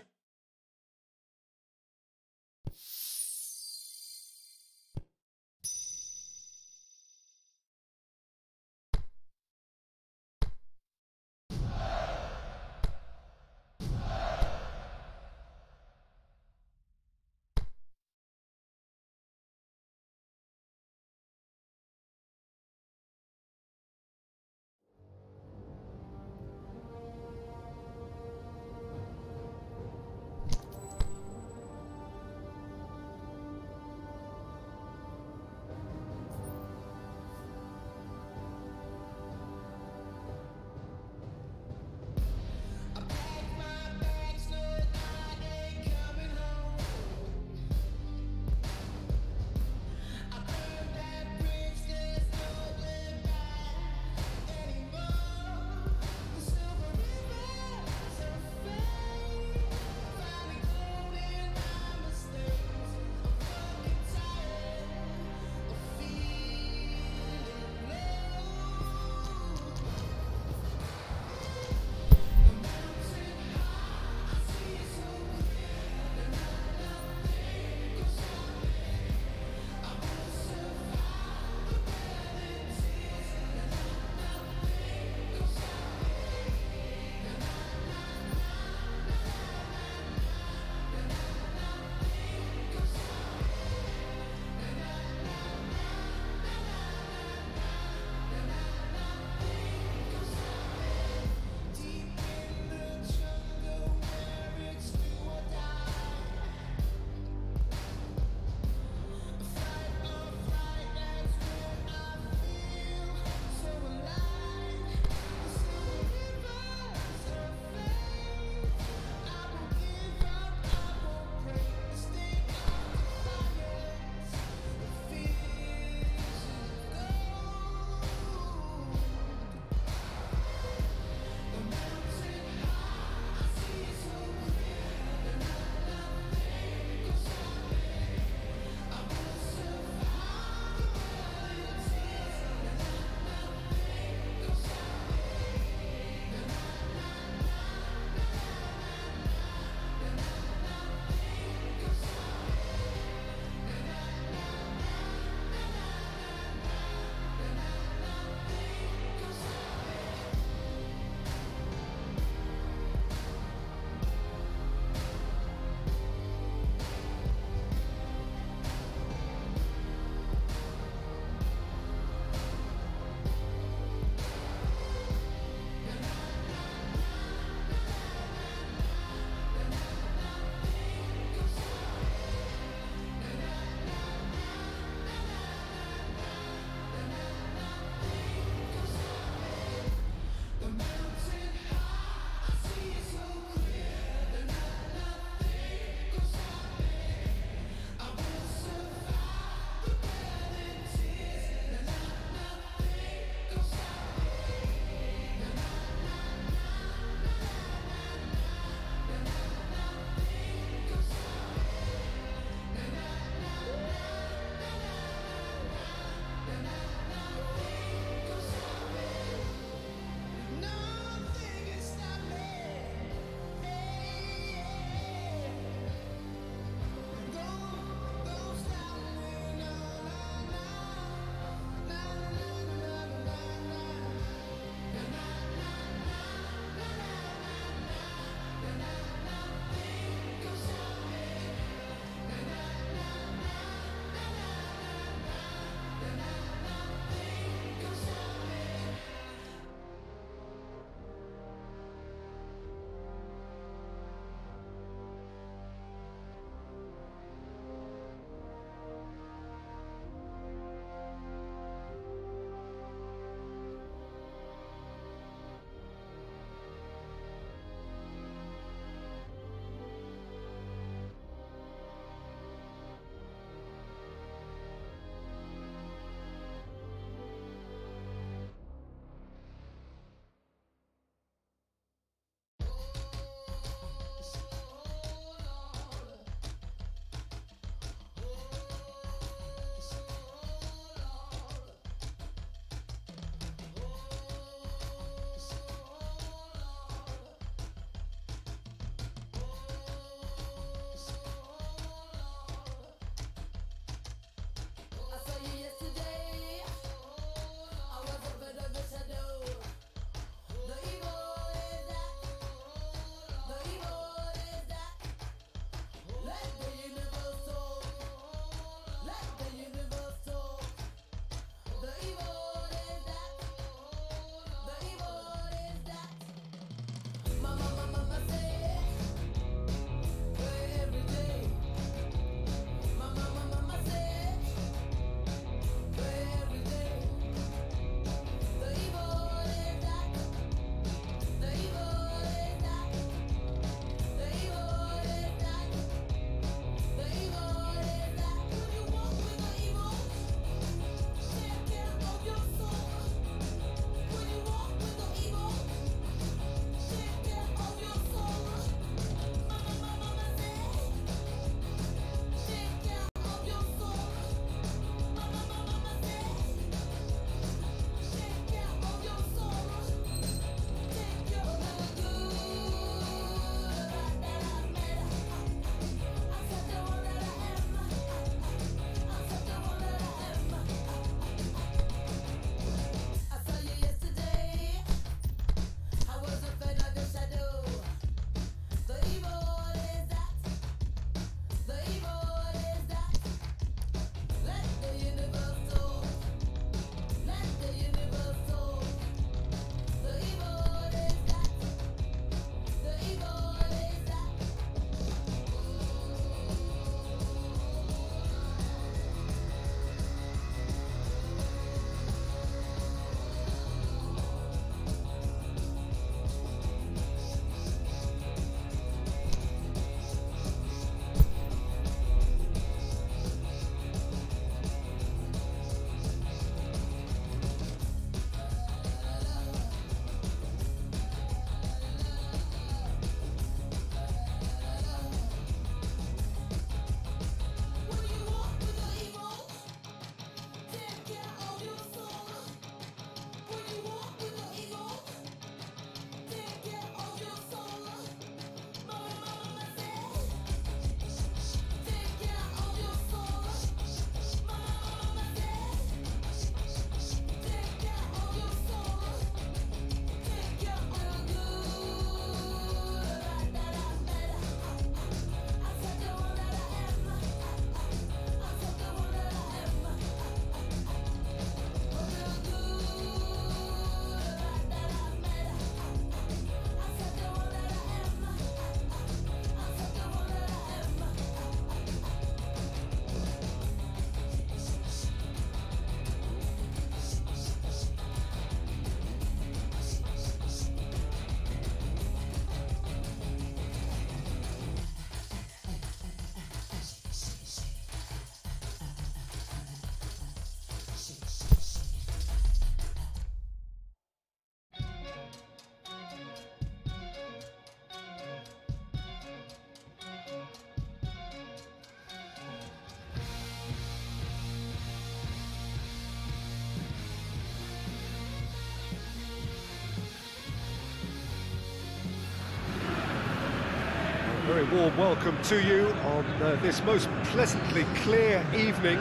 Very warm welcome to you on this most pleasantly clear evening.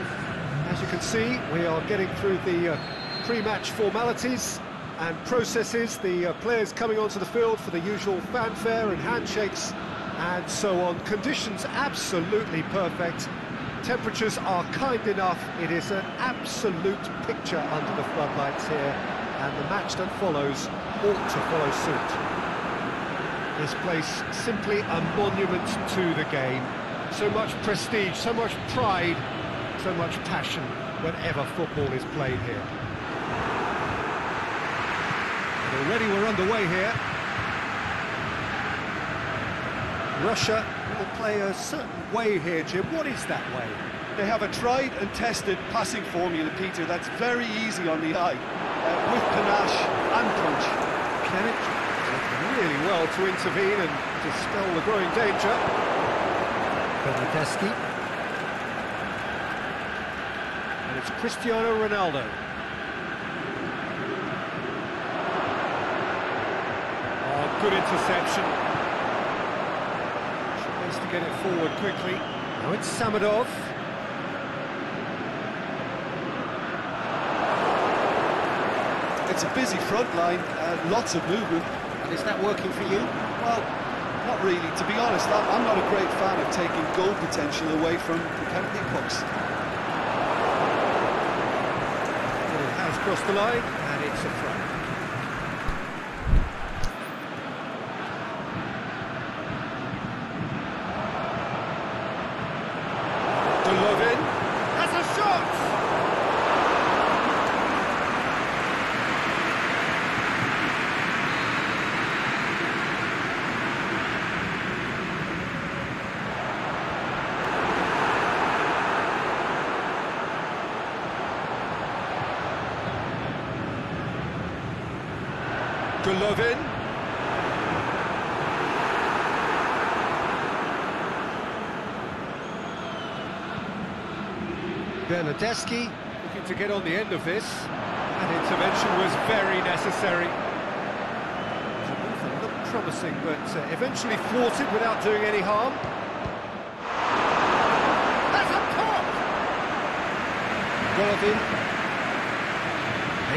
As you can see, we are getting through the pre-match formalities and processes, the players coming onto the field for the usual fanfare and handshakes and so on. Conditions absolutely perfect. Temperatures are kind enough. It is an absolute picture under the floodlights here, and the match that follows ought to follow suit. This place simply a monument to the game. So much prestige, so much pride, so much passion whenever football is played here. And already we're underway here. Russia will play a certain way here, Jim. What is that way? They have a tried and tested passing formula, Peter, that's very easy on the eye, with panache and punch. Pjanic really well to intervene and dispel the growing danger. Bernardeschi. And it's Cristiano Ronaldo. Oh, good interception. Tries to get it forward quickly. Now it's Samadov. It's a busy front line, lots of movement. And is that working for you? Well, not really. To be honest, I'm not a great fan of taking goal potential away from the penalty box. It has crossed the line, and it's a throw. Golovin has a shot! Golovin. Bernardeschi looking to get on the end of this, and intervention was very necessary. It looked promising, but eventually thwarted without doing any harm. That's a pop! Golovin,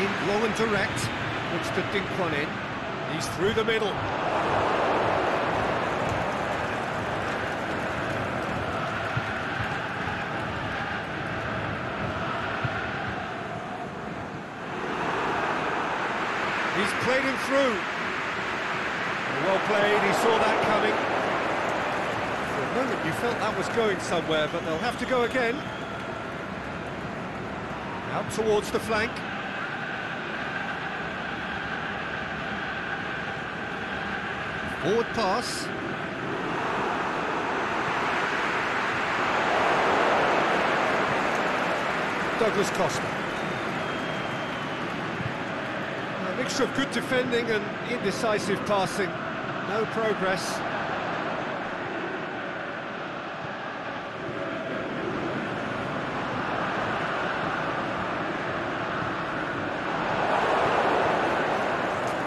aimed long and direct. Looks to dink one in. He's through the middle. He's played him through. Well played, he saw that coming. For a moment you felt that was going somewhere, but they'll have to go again. Out towards the flank. Forward pass. Douglas Costa. A mixture of good defending and indecisive passing. No progress.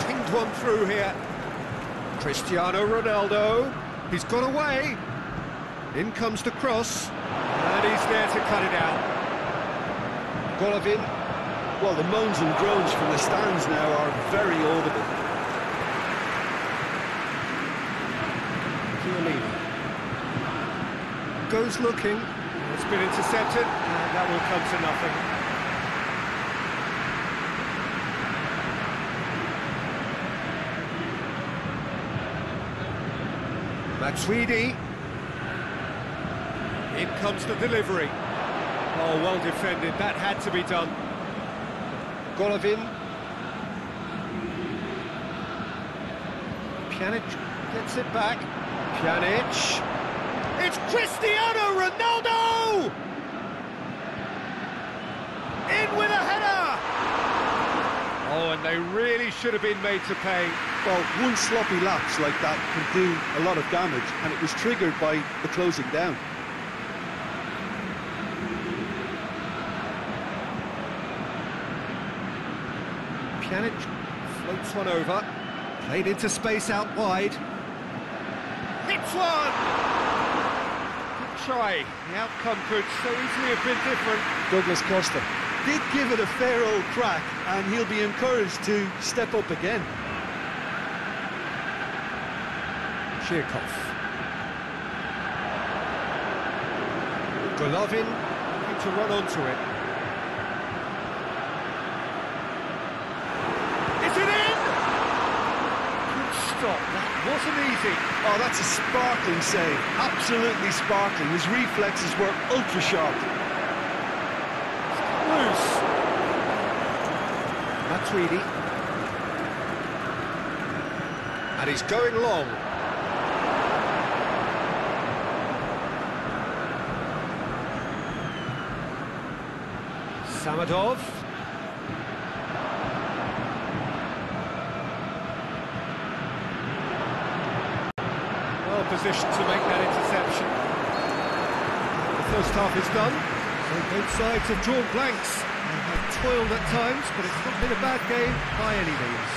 Pinged one through here. Cristiano Ronaldo, he's got away, in comes the cross, and he's there to cut it out. Golovin. Well, the moans and groans from the stands now are very audible. Chiellini goes looking, it's been intercepted, and that will come to nothing. Matuidi. In comes the delivery. Oh, well defended. That had to be done. Golovin. Pjanic gets it back. Pjanic. It's Cristiano Ronaldo! In with a header! Oh, and they really should have been made to pay. Well, one sloppy lapse like that can do a lot of damage, and it was triggered by the closing down. Pjanic floats one over, played into space out wide. Hits That's one! Good try. The outcome could so easily have been different. Douglas Costa did give it a fair old crack, and he'll be encouraged to step up again. Chirkov. Golovin looking to run onto it. Is it in? Good stop, that wasn't easy. Oh, that's a sparkling save, absolutely sparkling. His reflexes were ultra sharp. Loose. Matuidi. And he's going long. Samadov. Well positioned to make that interception. The first half is done, so both sides have drawn blanks. They have toiled at times, but it's not been a bad game by any means.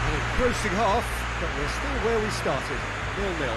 An engrossing half, but we're still where we started, 0-0.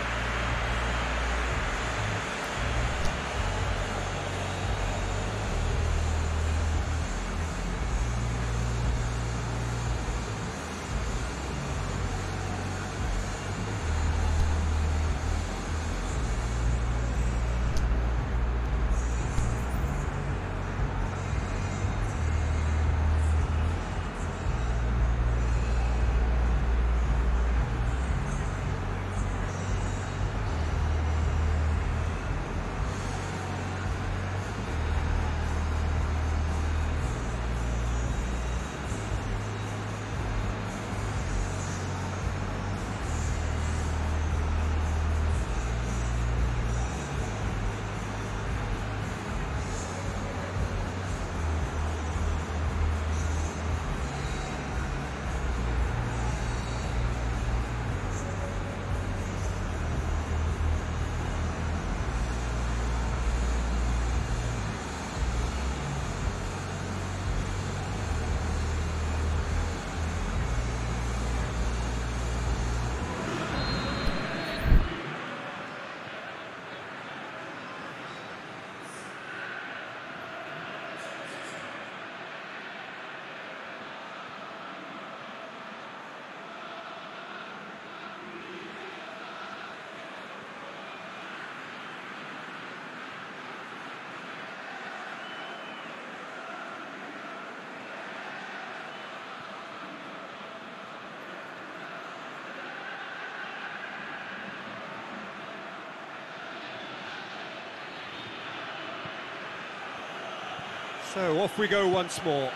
So off we go once more.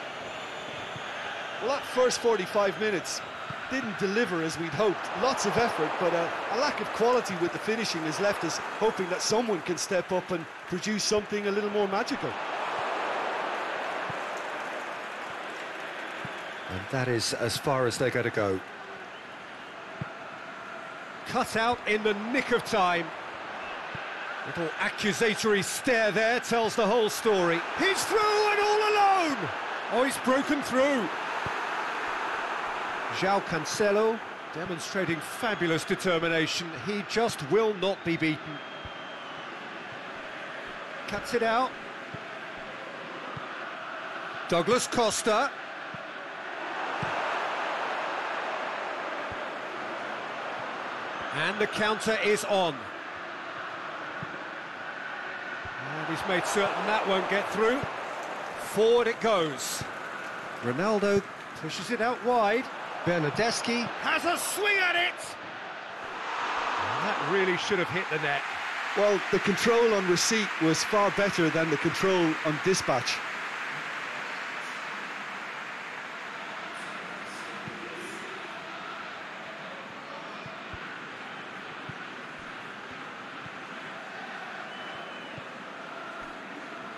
Well, that first 45 minutes didn't deliver as we'd hoped. Lots of effort, but a lack of quality with the finishing has left us hoping that someone can step up and produce something a little more magical. And that is as far as they're going to go. Cut out in the nick of time. Little accusatory stare there tells the whole story. He's through and all alone! Oh, he's broken through. João Cancelo demonstrating fabulous determination. He just will not be beaten. Cuts it out. Douglas Costa. And the counter is on. And he's made certain that won't get through. Forward it goes. Ronaldo pushes it out wide. Bernardeschi has a swing at it! And that really should have hit the net. Well, the control on receipt was far better than the control on dispatch.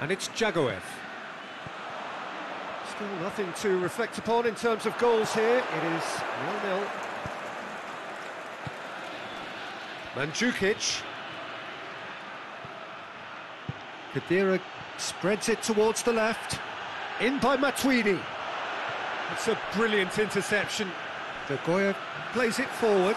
And it's Jagoev. Still nothing to reflect upon in terms of goals here. It is 0-0. Mandzukic. Khedira spreads it towards the left. In by Matuidi. It's a brilliant interception. De Goya plays it forward.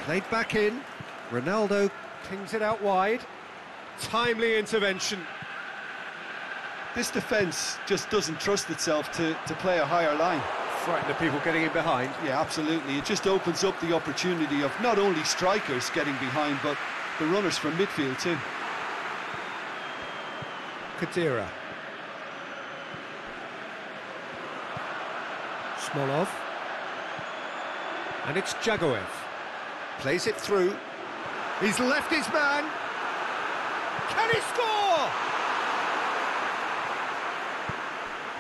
Played back in. Ronaldo pings it out wide. Timely intervention. This defence just doesn't trust itself to play a higher line. Frighten the people getting in behind. Yeah, absolutely. It just opens up the opportunity of not only strikers getting behind, but the runners from midfield too. Kadira. Smolov. And it's Jagoev. Plays it through. He's left his man. Can he score?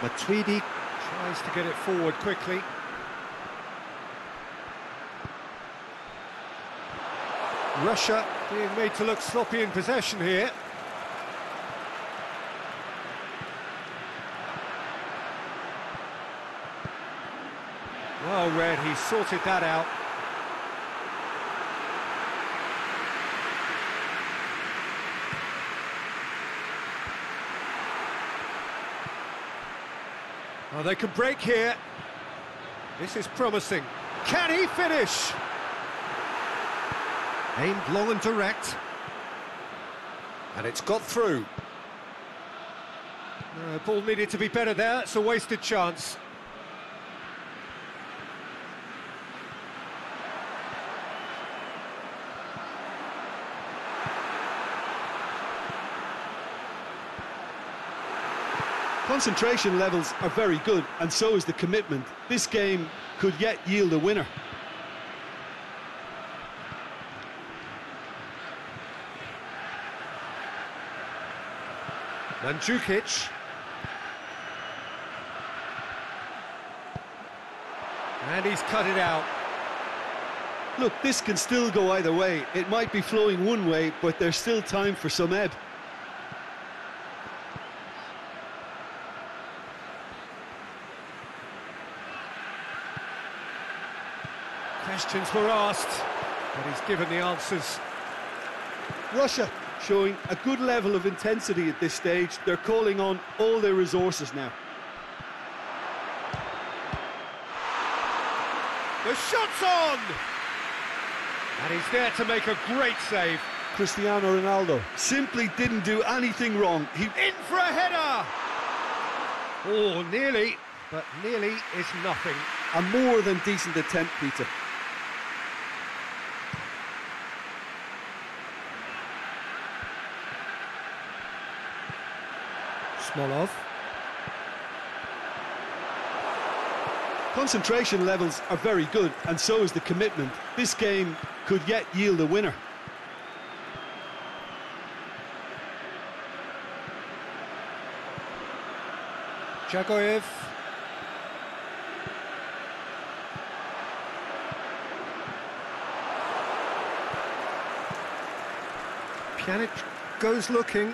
Matuidi tries to get it forward quickly. Russia being made to look sloppy in possession here. Well read, he sorted that out. Oh, they can break here. This is promising. Can he finish? Aimed long and direct. And it's got through. Ball needed to be better there. It's a wasted chance. Concentration levels are very good, and so is the commitment. This game could yet yield a winner. Mandzukic. And he's cut it out. Look, this can still go either way. It might be flowing one way, but there's still time for some ebb. Questions were asked, but he's given the answers. Russia showing a good level of intensity at this stage. They're calling on all their resources now. The shot's on! And he's there to make a great save. Cristiano Ronaldo simply didn't do anything wrong. He In for a header! Oh, nearly, but nearly is nothing. A more than decent attempt, Peter. Smolov. Concentration levels are very good, and so is the commitment. This game could yet yield a winner. Jagoev. Pjanic goes looking.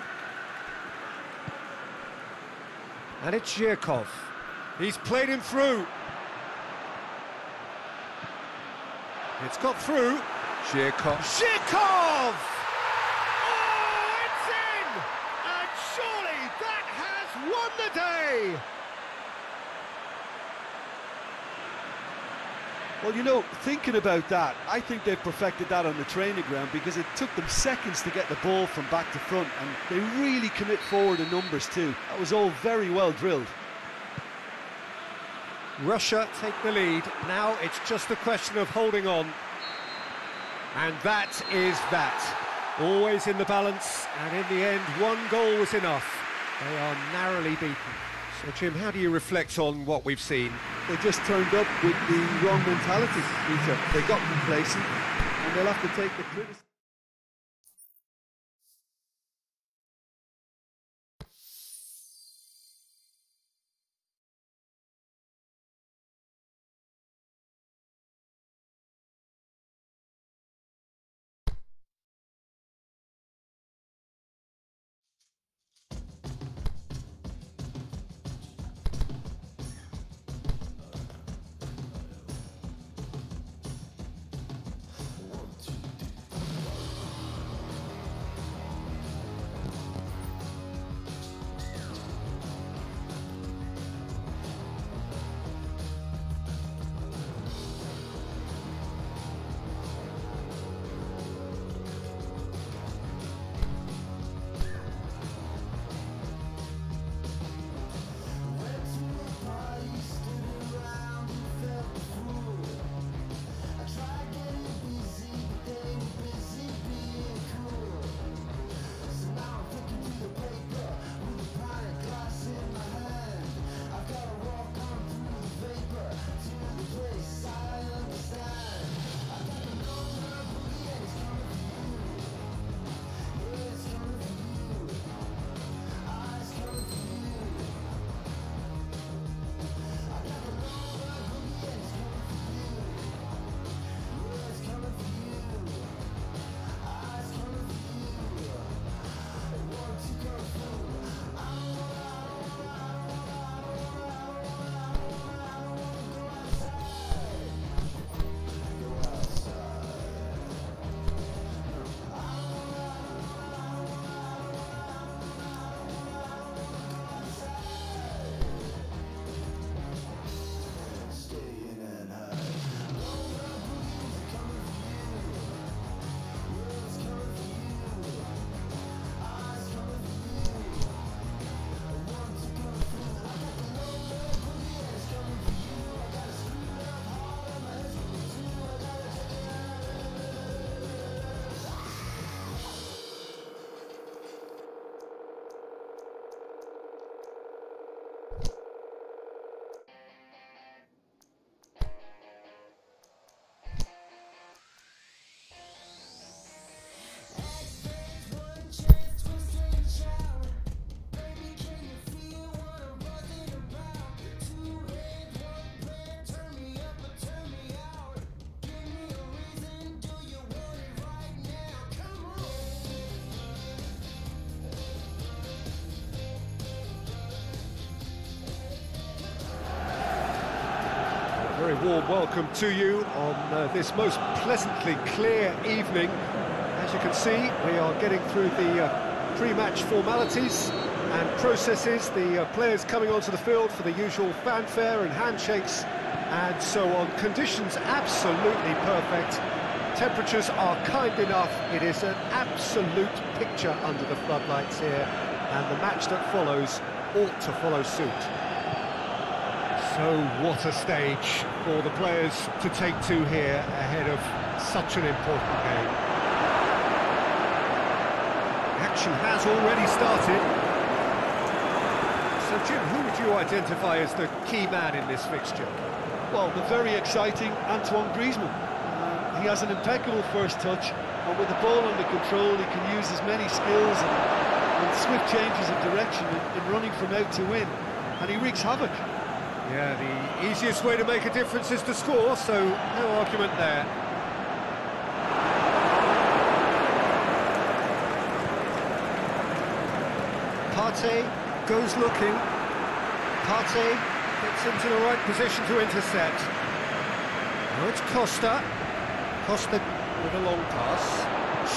And it's Zhirkov. He's played him through. It's got through. Zhirkov. Zhirkov! Oh, it's in! And surely that has won the day! Well, you know, thinking about that, I think they perfected that on the training ground because it took them seconds to get the ball from back to front, and they really commit forward in numbers too. That was all very well drilled. Russia take the lead. Now it's just a question of holding on. And that is that. Always in the balance, and in the end, one goal was enough. They are narrowly beaten. So, Jim, how do you reflect on what we've seen? They just turned up with the wrong mentality, Peter. They got complacent, and they'll have to take the criticism. Very warm welcome to you on this most pleasantly clear evening. As you can see, we are getting through the pre-match formalities and processes, the players coming onto the field for the usual fanfare and handshakes and so on. Conditions absolutely perfect. Temperatures are kind enough. It is an absolute picture under the floodlights here, and the match that follows ought to follow suit. So what a stage for the players to take to here ahead of such an important game. Action has already started. So Jim, who would you identify as the key man in this fixture? Well, the very exciting Antoine Griezmann. He has an impeccable first touch, and with the ball under control he can use his many skills and swift changes of direction in running from out to in, and he wreaks havoc. Yeah, the easiest way to make a difference is to score, so no argument there. Partey goes looking. Partey gets into the right position to intercept. Now it's Costa. Costa with a long pass.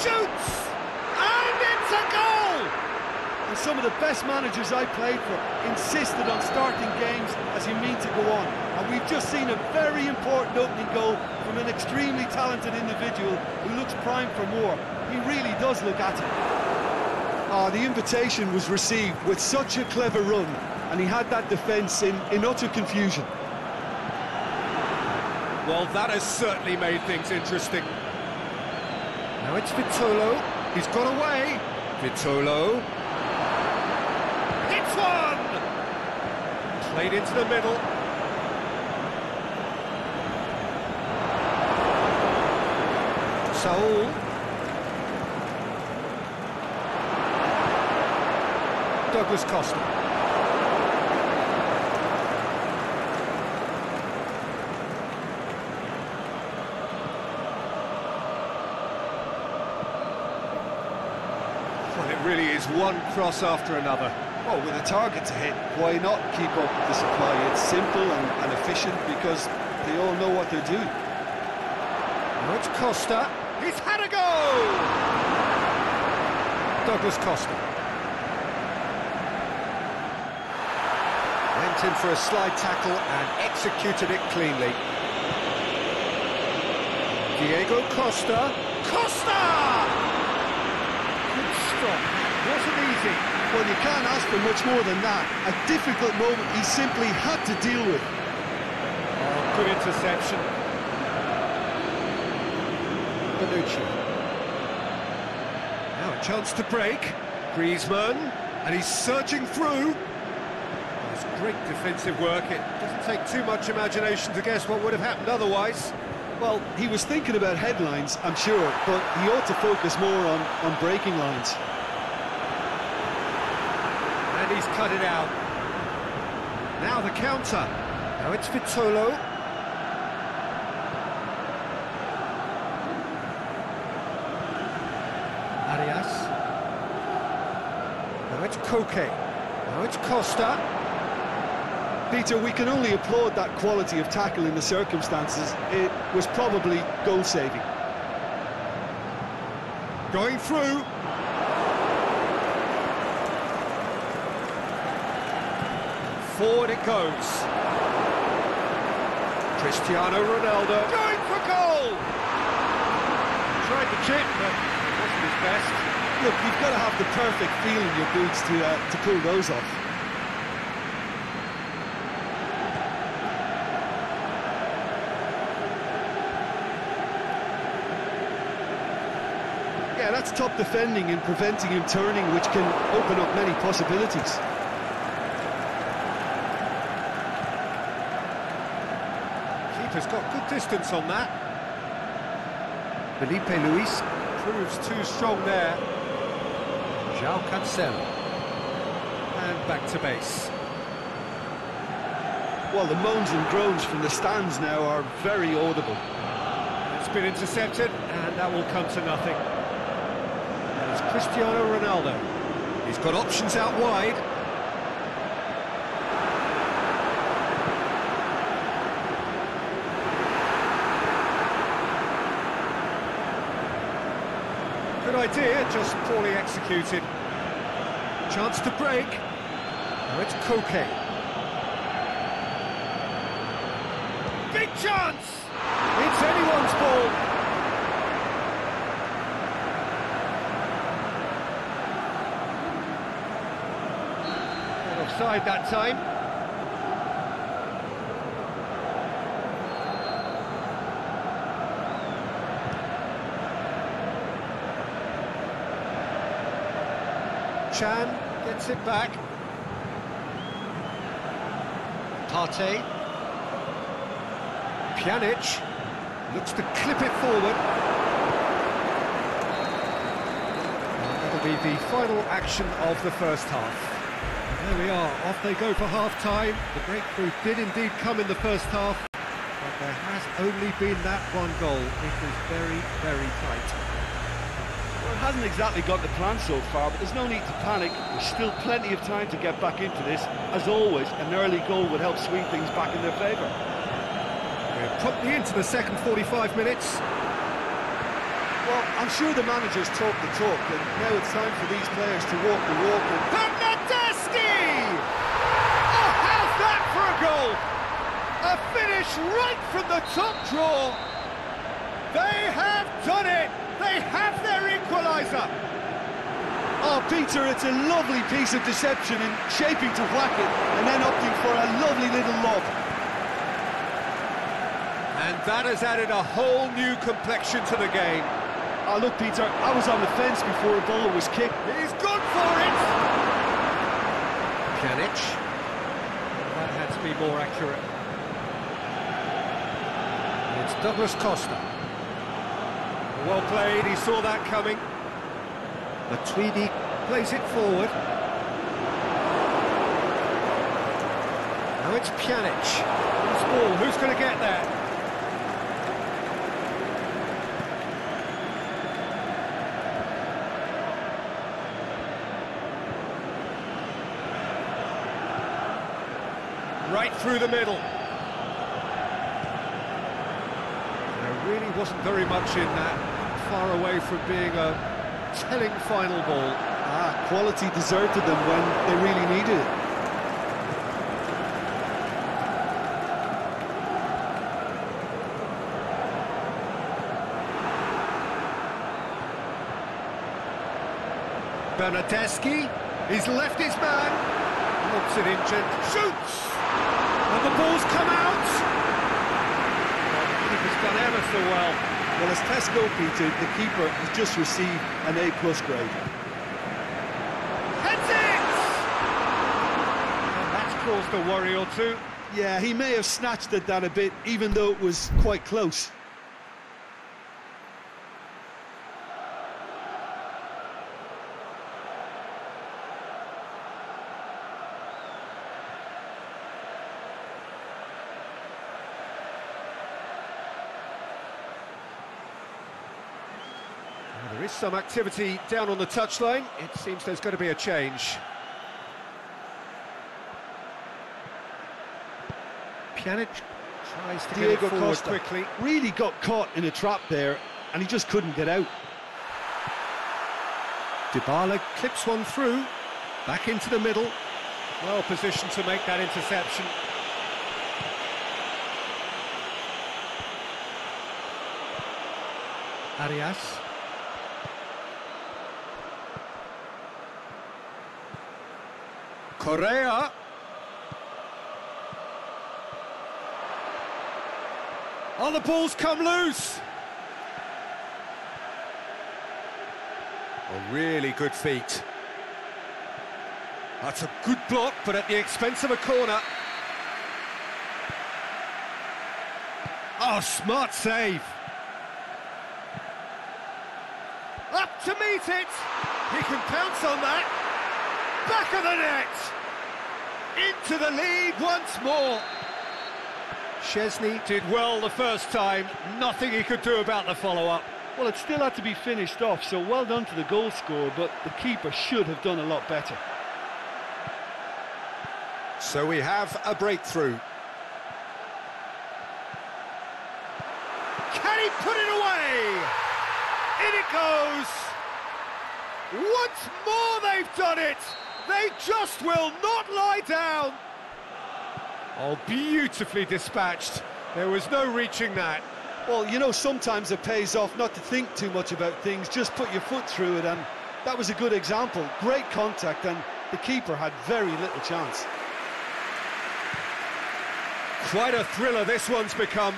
Shoots! And it's a goal! And some of the best managers I played for insisted on starting games as you mean to go on. And we've just seen a very important opening goal from an extremely talented individual who looks primed for more. He really does look at it. The invitation was received with such a clever run, and he had that defence in utter confusion. Well, that has certainly made things interesting. Now it's Vitolo. He's got away. Vitolo. It's one! Played into the middle. Saul. Douglas Costa. Well, it really is one cross after another. Well, with a target to hit, why not keep up the supply? It's simple and efficient because they all know what they're doing. Now it's Costa. He's had a goal! Douglas Costa. Went in for a slide tackle and executed it cleanly. Diego Costa. Costa! Good stop. Wasn't easy. Well, you can't ask for much more than that. A difficult moment he simply had to deal with. Oh, good interception. Bonucci. Now a chance to break. Griezmann, and he's surging through. It's great defensive work. It doesn't take too much imagination to guess what would have happened otherwise. Well, he was thinking about headlines, I'm sure, but he ought to focus more on breaking lines. And he's cut it out. Now the counter. Now it's Vitolo. Arias. Now it's Koke. Now it's Costa. Peter, we can only applaud that quality of tackle in the circumstances. It was probably goal-saving. Going through. Forward it goes. Cristiano Ronaldo going for goal! Tried the chip, but it wasn't his best. Look, you've got to have the perfect feel in your boots to pull those off. Yeah, that's top defending and preventing him turning, which can open up many possibilities. Keeper's got good distance on that. Felipe Luis proves too strong there. João Cancelo. And back to base. Well, the moans and groans from the stands now are very audible. It's been intercepted, and that will come to nothing. And it's Cristiano Ronaldo. He's got options out wide. Good idea, just poorly executed. Chance to break. Now it's Koke. Big chance! It's anyone's ball. And offside that time. Chan gets it back. Partey. Pjanic looks to clip it forward. And that'll be the final action of the first half. There we are, off they go for half-time. The breakthrough did indeed come in the first half, but there has only been that one goal. It was very, very tight. Well, it hasn't exactly got the plan so far, but there's no need to panic. There's still plenty of time to get back into this. As always, an early goal would help swing things back in their favour. We're promptly into the second 45 minutes. Well, I'm sure the managers talk the talk, and now it's time for these players to walk the walk. Bernardeschi! Oh, how's that for a goal? A finish right from the top draw. They have done it. They have their equaliser. Oh, Peter, it's a lovely piece of deception in shaping to whack it and then opting for a lovely little lob. And that has added a whole new complexion to the game. Oh, look, Peter, I was on the fence before the ball was kicked. He's gone for it! Pjanic. That had to be more accurate. It's Douglas Costa. Well played, he saw that coming. The Tweedy plays it forward. Now it's Pjanic. Loose ball, who's going to get there? Right through the middle. There really wasn't very much in that, far away from being a telling final ball. Ah, quality deserted them when they really needed it. Bernardeschi, he's left his man, lobs it in, shoots! And the ball's come out! The keeper's done ever so well. Well, as tests go, Peter, the keeper has just received an A+ grade. Heads it! And that's caused a worry or two. Yeah, he may have snatched at that a bit, even though it was quite close. There is some activity down on the touchline. It seems there's going to be a change. Pjanic tries to get it forward quickly. Really got caught in a trap there, and he just couldn't get out. Dybala clips one through, back into the middle. Well positioned to make that interception. Arias. Correa. Oh, the ball's come loose. A really good feat. That's a good block, but at the expense of a corner. Oh, smart save. Up to meet it. He can pounce on that. Back of the net. Into the lead once more. Szczesny did well the first time. Nothing he could do about the follow-up. Well, it still had to be finished off, so well done to the goal scorer, but the keeper should have done a lot better. So we have a breakthrough. Can he put it away? In it goes! Once more they've done it! They just will not lie down! Oh, beautifully dispatched. There was no reaching that. Well, you know, sometimes it pays off not to think too much about things, just put your foot through it, and that was a good example. Great contact, and the keeper had very little chance. Quite a thriller this one's become.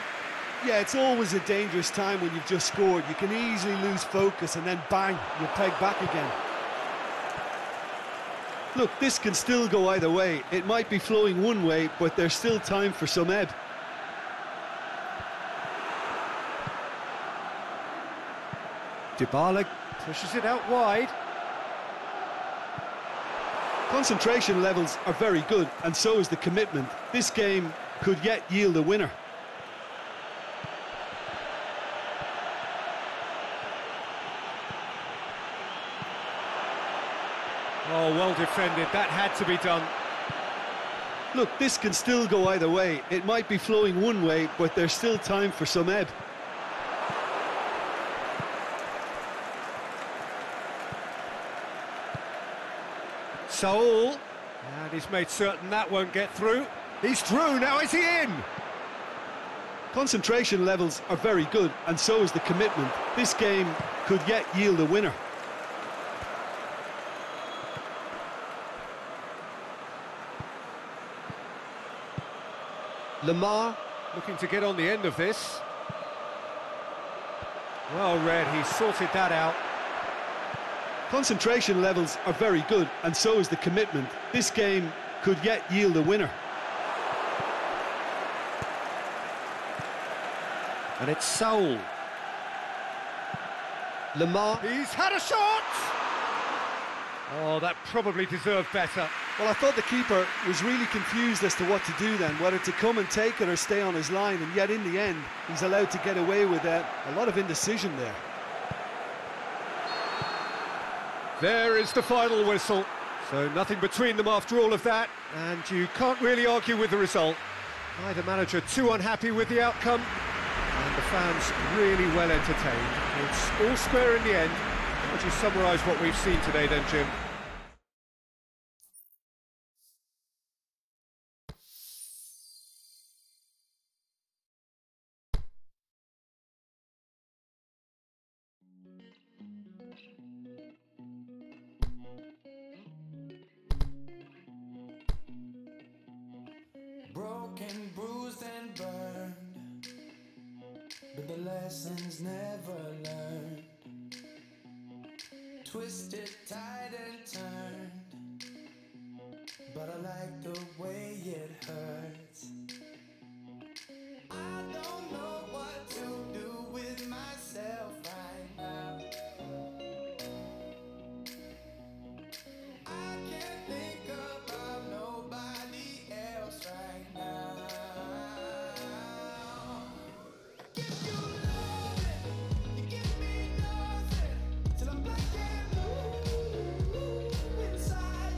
Yeah, it's always a dangerous time when you've just scored. You can easily lose focus and then bang, you're pegged back again. Look, this can still go either way. It might be flowing one way, but there's still time for some ebb. Dybala pushes it out wide. Concentration levels are very good, and so is the commitment. This game could yet yield a winner. Oh, well defended. That had to be done. Look, this can still go either way. It might be flowing one way, but there's still time for some ebb. Saul, and he's made certain that won't get through. He's through, now is he in? Concentration levels are very good, and so is the commitment. This game could yet yield a winner. Lamar looking to get on the end of this. Well read, he sorted that out. Concentration levels are very good, and so is the commitment. This game could yet yield a winner. And it's Saul. Lamar. He's had a shot! Oh, that probably deserved better. Well, I thought the keeper was really confused as to what to do then, whether to come and take it or stay on his line, and yet in the end, he's allowed to get away with a lot of indecision there. There is the final whistle. So nothing between them after all of that, and you can't really argue with the result. Neither manager too unhappy with the outcome, and the fans really well entertained. It's all square in the end. How would you summarise what we've seen today then, Jim? Broken, bruised and burned, but the lessons never learned. Twisted, tied and turned, but I like the way it hurts. I don't know what to do with myself right now. I can't think about nobody else right now. Give you loving, you give me nothing, till I'm black and blue inside.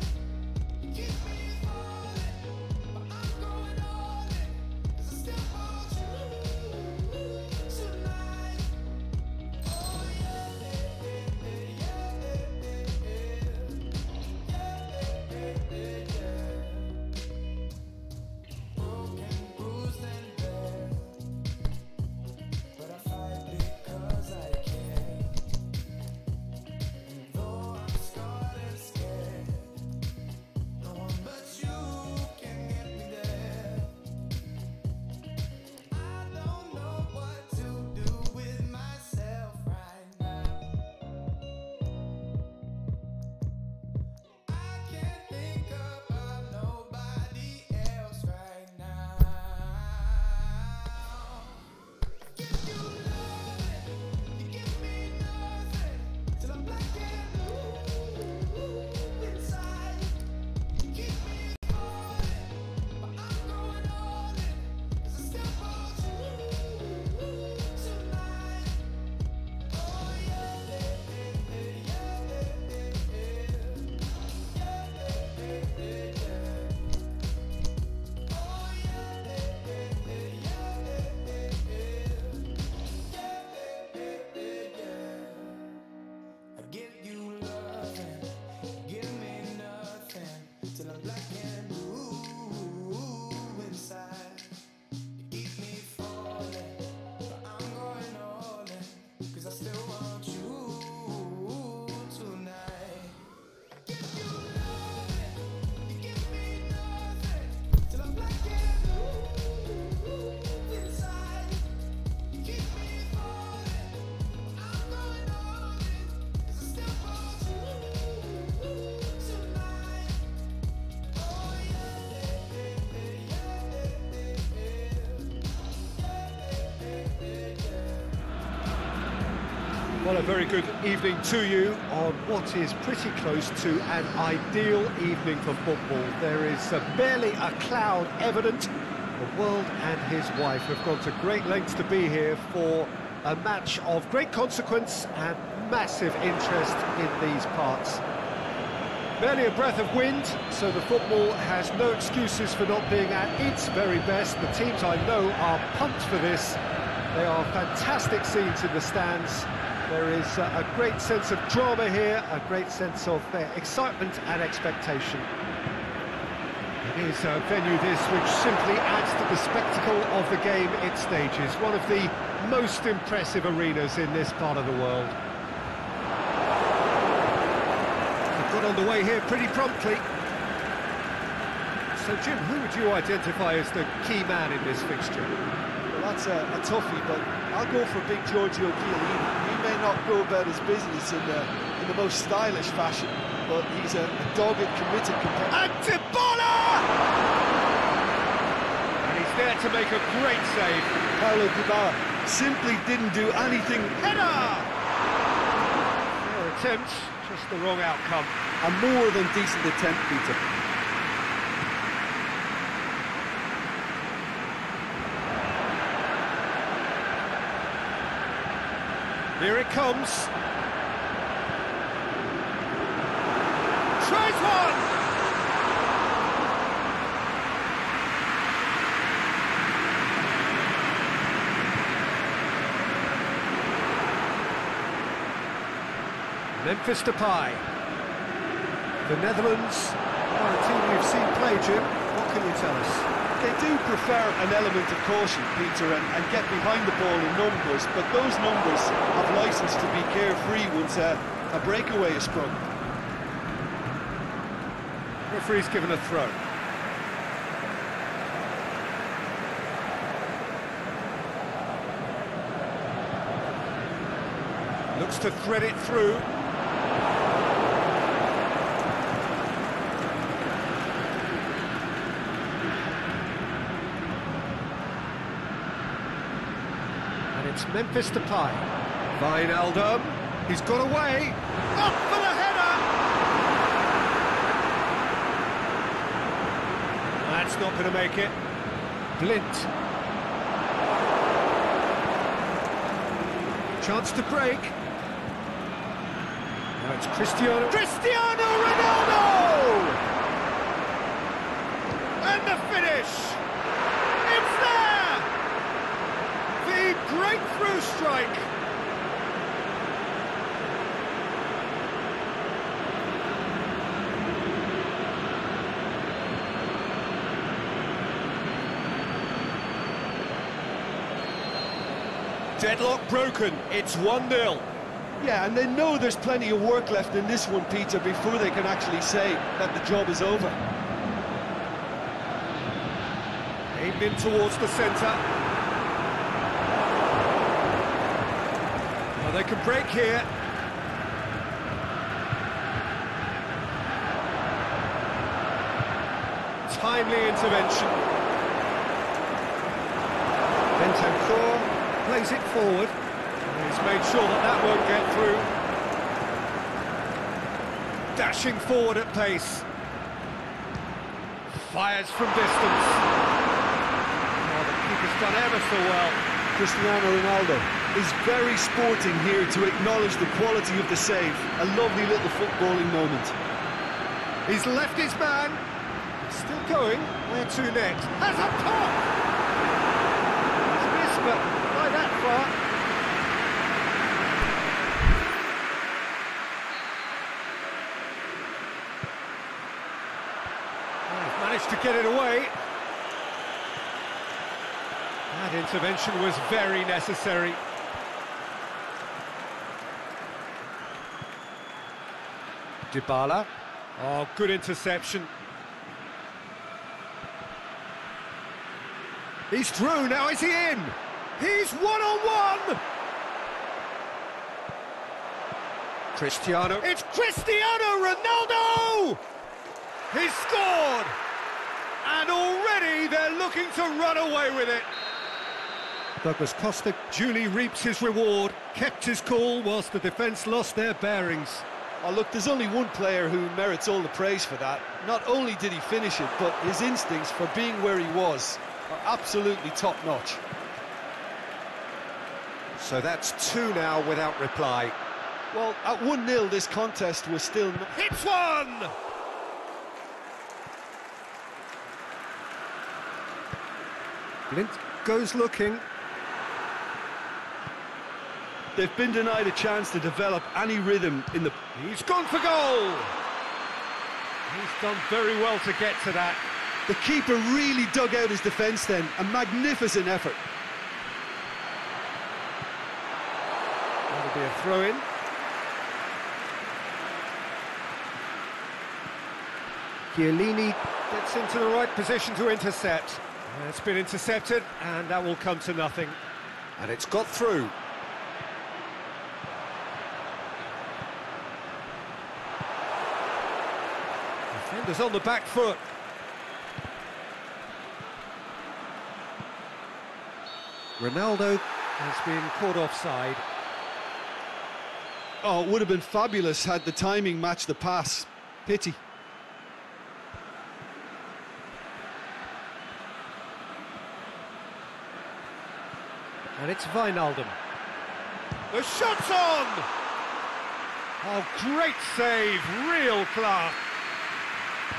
You keep me falling, but I'm Well, a very good evening to you on what is pretty close to an ideal evening for football. There is barely a cloud evident. The world and his wife have gone to great lengths to be here for a match of great consequence and massive interest in these parts. Barely a breath of wind, so the football has no excuses for not being at its very best. The teams I know are pumped for this. They are fantastic scenes in the stands. There is a great sense of drama here, a great sense of excitement and expectation. It is a venue this which simply adds to the spectacle of the game it stages. One of the most impressive arenas in this part of the world. They've got underway here pretty promptly. So Jim, who would you identify as the key man in this fixture? Well, that's a toughie, but I'll go for big Giorgio Chiellini. He may not go about his business in the most stylish fashion, but he's a dogged, committed competitor. And Dybala! And he's there to make a great save. Paulo Dybala simply didn't do anything. Header! Fair attempt, just the wrong outcome. A more than decent attempt, Peter. Here it comes. Tries one! Memphis Depay. The Netherlands are a team we've seen play, Jim. What can you tell us? They do prefer an element of caution, Peter, and get behind the ball in numbers, but those numbers have licence to be carefree once a breakaway is sprung. Referee's given a throw. Looks to thread it through. It's Memphis Depay. Wijnaldum. He's got away. Up for the header! That's not going to make it. Blint. Chance to break. Now it's Cristiano Ronaldo! And the finish! It's there! The breakthrough strike. Deadlock broken. It's 1-0. Yeah, and they know there's plenty of work left in this one, Peter, before they can actually say that the job is over. Aimed in towards the centre. Well, they can break here. Timely intervention. Bentancur plays it forward. He's made sure that that won't get through. Dashing forward at pace. Fires from distance. Oh, the keeper's done ever so well. Cristiano Ronaldo is very sporting here to acknowledge the quality of the save. A lovely little footballing moment. He's left his man. Still going. Where to next? Has a pop! He's missed, but by that far. Oh, he's managed to get it away. That intervention was very necessary. Dybala. Oh, good interception. He's through, now is he in? He's one-on-one! Cristiano. It's Cristiano Ronaldo! He's scored! And already they're looking to run away with it. Douglas Costa duly reaps his reward, kept his cool whilst the defence lost their bearings. Oh, look, there's only one player who merits all the praise for that. Not only did he finish it, but his instincts for being where he was are absolutely top-notch. So that's 2 now without reply. Well, at 1-0, this contest was still... Hits one! Blint goes looking. They've been denied a chance to develop any rhythm in the... He's gone for goal! He's done very well to get to that. The keeper really dug out his defence then. A magnificent effort. That'll be a throw-in. Chiellini gets into the right position to intercept. It's been intercepted, and that will come to nothing. And it's got through. Defenders on the back foot. Ronaldo has been caught offside. Oh, it would have been fabulous had the timing matched the pass. Pity. And it's Wijnaldum. The shot's on! Oh, great save, real class.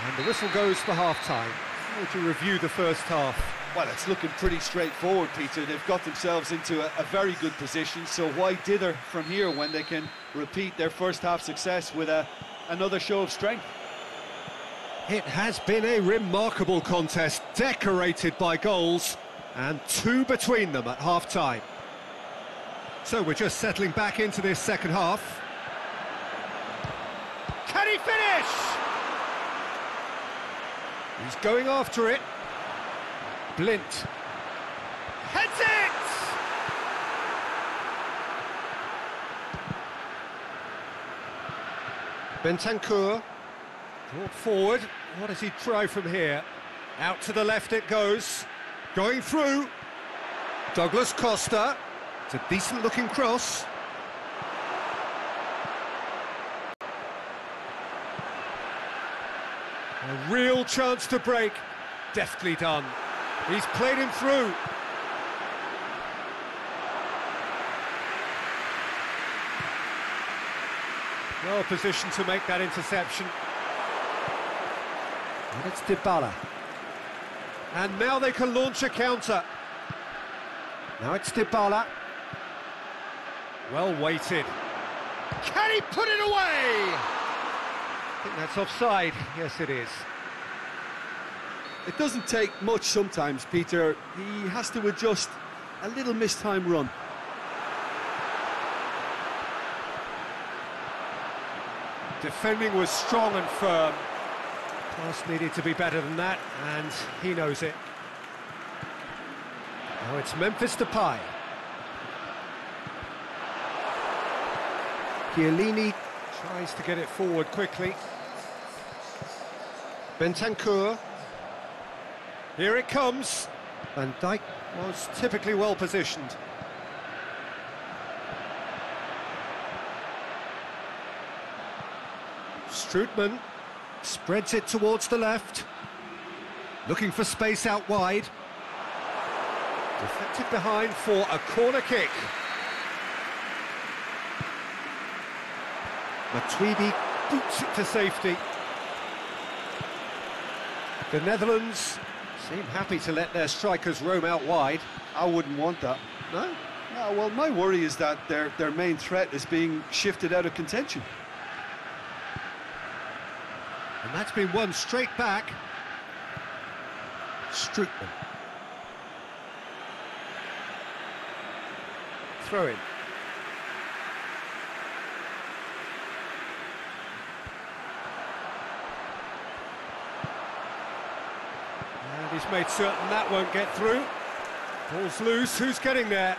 And the whistle goes for half-time. How would you review the first half? Well, it's looking pretty straightforward, Peter. They've got themselves into a very good position, so why dither from here when they can repeat their first half success with another show of strength? It has been a remarkable contest, decorated by goals, and 2 between them at half-time. So we're just settling back into this second half. Can he finish? He's going after it. Blint heads it! Bentancur brought forward. What does he try from here? Out to the left it goes. Going through. Douglas Costa. It's a decent-looking cross. A real chance to break. Deftly done. He's played him through. Well positioned to make that interception. And it's Dybala. And now they can launch a counter. Now it's Dybala. Well weighted. Can he put it away? I think that's offside. Yes, it is. It doesn't take much sometimes, Peter. He has to adjust a little mistimed run. Defending was strong and firm. Pass needed to be better than that, and he knows it. Now it's Memphis Depay. Chiellini tries to get it forward quickly. Bentancur. Here it comes. Van Dijk was typically well positioned. Strootman spreads it towards the left. Looking for space out wide. Deflected behind for a corner kick. Matuidi boots it to safety. The Netherlands seem happy to let their strikers roam out wide. I wouldn't want that. No? No, well, my worry is that their main threat is being shifted out of contention. And that's been won straight back. Strootman. Throw in. And he's made certain that won't get through. Ball's loose, who's getting there?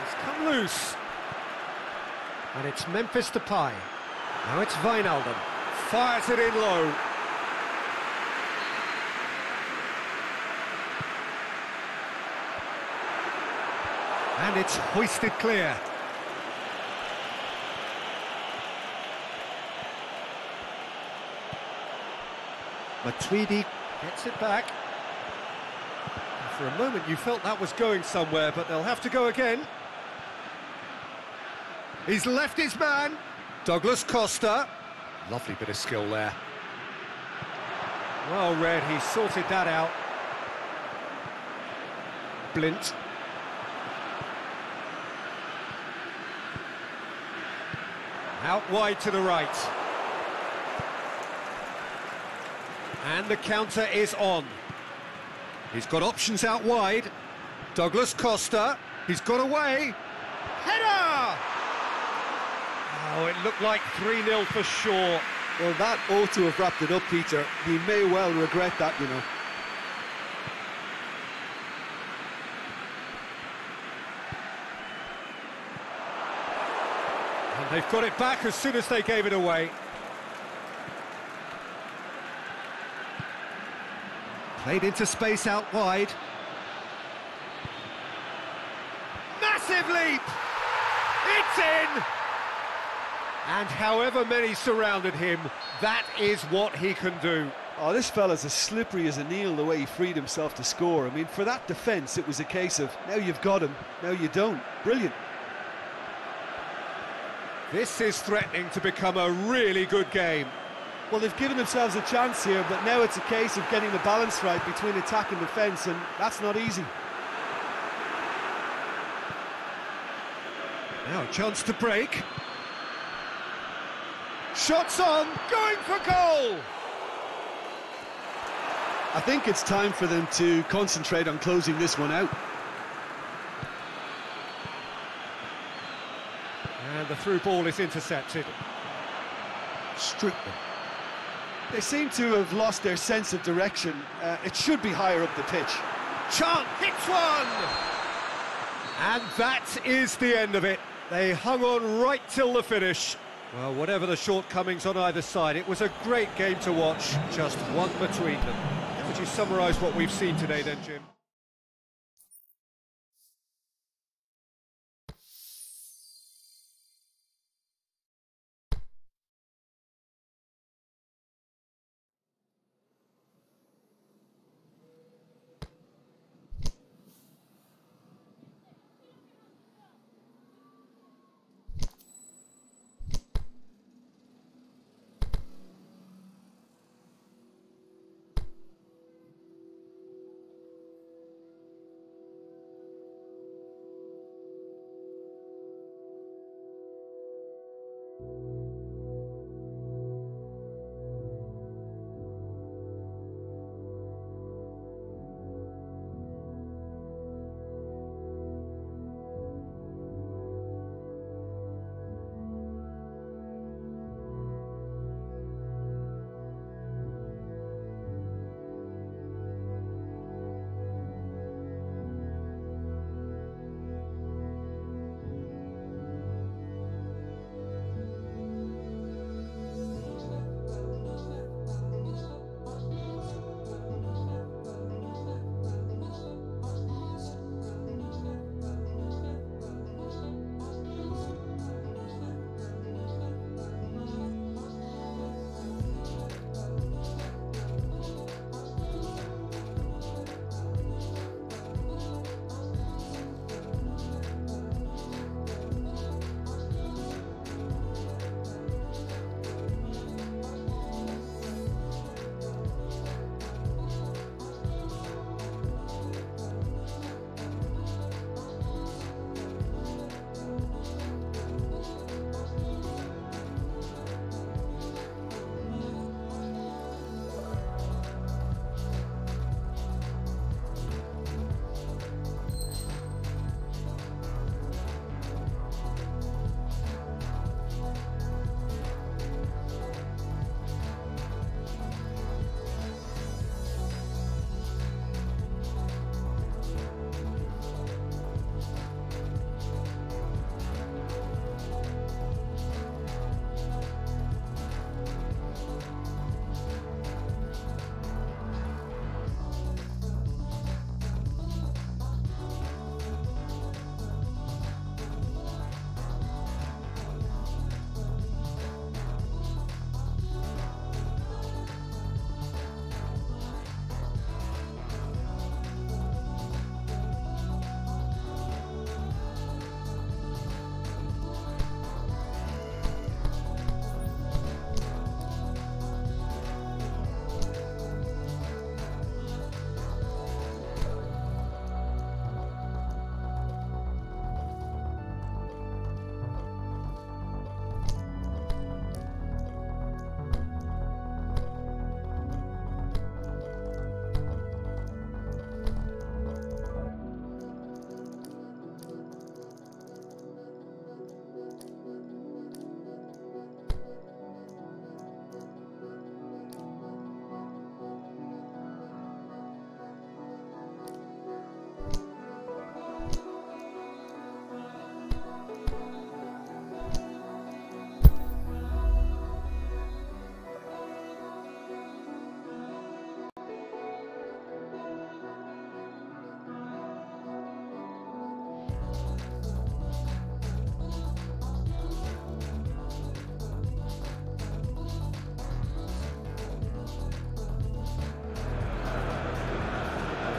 It's come loose. And it's Memphis Depay. Now it's Wijnaldum. Fires it in low. And it's hoisted clear. Matuidi gets it back. For a moment you felt that was going somewhere, but they'll have to go again. He's left his man. Douglas Costa. Lovely bit of skill there. Well read, he sorted that out. Blint. Out wide to the right. And the counter is on. He's got options out wide. Douglas Costa. He's got away. Header! Oh, it looked like 3-0 for sure. Well, that ought to have wrapped it up, Peter. He may well regret that, you know. And they've got it back as soon as they gave it away. Played into space out wide. Massive leap! It's in! And however many surrounded him, that is what he can do. Oh, this fella's as slippery as a needle, the way he freed himself to score. I mean, for that defence, it was a case of, now you've got him, now you don't. Brilliant. This is threatening to become a really good game. Well, they've given themselves a chance here, but now it's a case of getting the balance right between attack and defence, and that's not easy. Now a chance to break. Shots on, going for goal! I think it's time for them to concentrate on closing this one out. And the through ball is intercepted. Stripped them. They seem to have lost their sense of direction. It should be higher up the pitch. Chant hits one! And that is the end of it. They hung on right till the finish. Well, whatever the shortcomings on either side, it was a great game to watch, just one between them. How would you summarise what we've seen today then, Jim?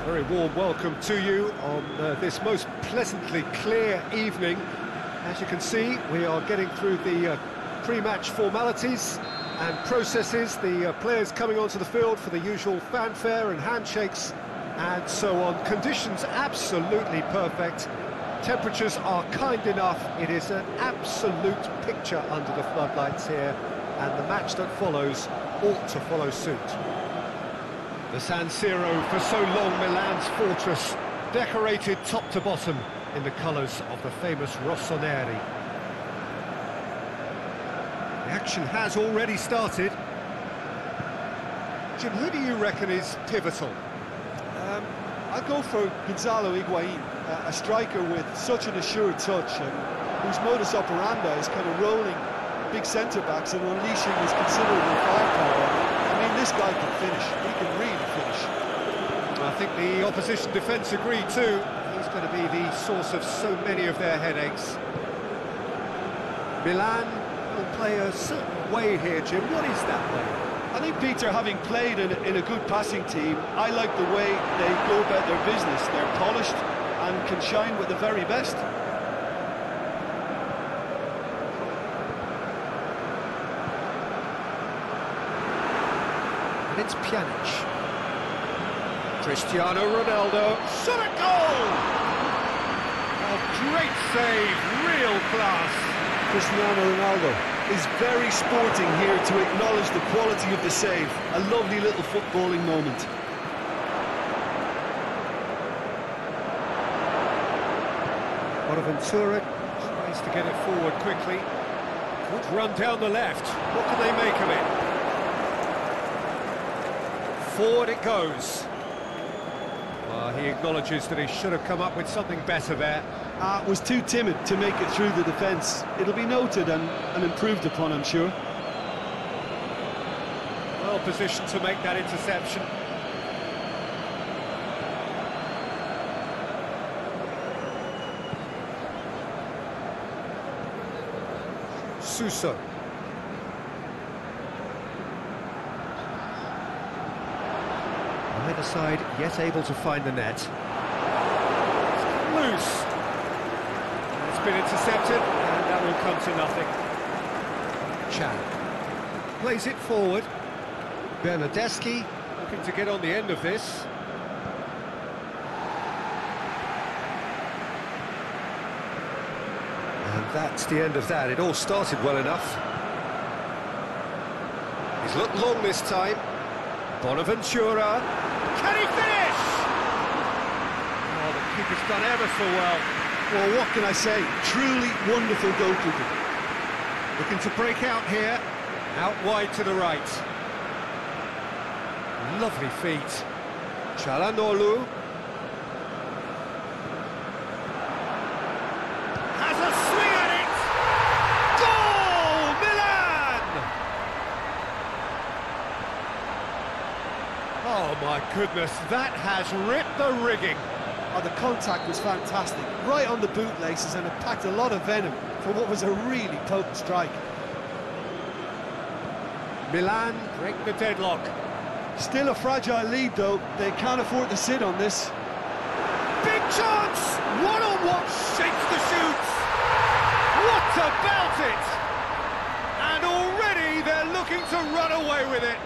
Very warm welcome to you on this most pleasantly clear evening. As you can see, we are getting through the pre-match formalities and processes, the players coming onto the field for the usual fanfare and handshakes and so on. Conditions absolutely perfect. Temperatures are kind enough. It is an absolute picture under the floodlights here, and the match that follows ought to follow suit. The San Siro, for so long Milan's fortress, decorated top to bottom in the colours of the famous Rossoneri. The action has already started. Jim, who do you reckon is pivotal? I'll go for Gonzalo Higuain, a striker with such an assured touch and whose modus operandi is kind of rolling big centre-backs and unleashing his considerable firepower. I mean, this guy can finish. He can really finish. I think the opposition defence agree too. He's going to be the source of so many of their headaches. Milan will play a certain way here, Jim. What is that way? I think, Peter, having played in a good passing team, I like the way they go about their business. They're polished and can shine with the very best. And it's Pjanic. Cristiano Ronaldo, shot a goal! A great save, real class. Cristiano Ronaldo is very sporting here to acknowledge the quality of the save. A lovely little footballing moment. Bonaventura tries to get it forward quickly. Good run down the left. What can they make of it? Forward it goes. He acknowledges that he should have come up with something better there. Was too timid to make it through the defence. It'll be noted and improved upon, I'm sure. Well positioned to make that interception. Suso. Either side yet able to find the net. It's loose. It's been intercepted, and that will come to nothing. Chan plays it forward. Bernardeschi looking to get on the end of this. And that's the end of that. It all started well enough. He's looked long this time. Bonaventura. Can he finish? Oh, the keeper's done ever so well. Well, what can I say? Truly wonderful goalkeeping. Looking to break out here. Out wide to the right. Lovely feet. Çalhanoğlu. Has a swing at it! Goal! Milan! Oh my goodness, that has ripped the rigging. Oh, the contact was fantastic. Right on the bootlaces, and it packed a lot of venom for what was a really potent strike. Milan break the deadlock. Still a fragile lead, though. They can't afford to sit on this. Big chance! One-on-one shakes the shoots! What about it? And already they're looking to run away with it.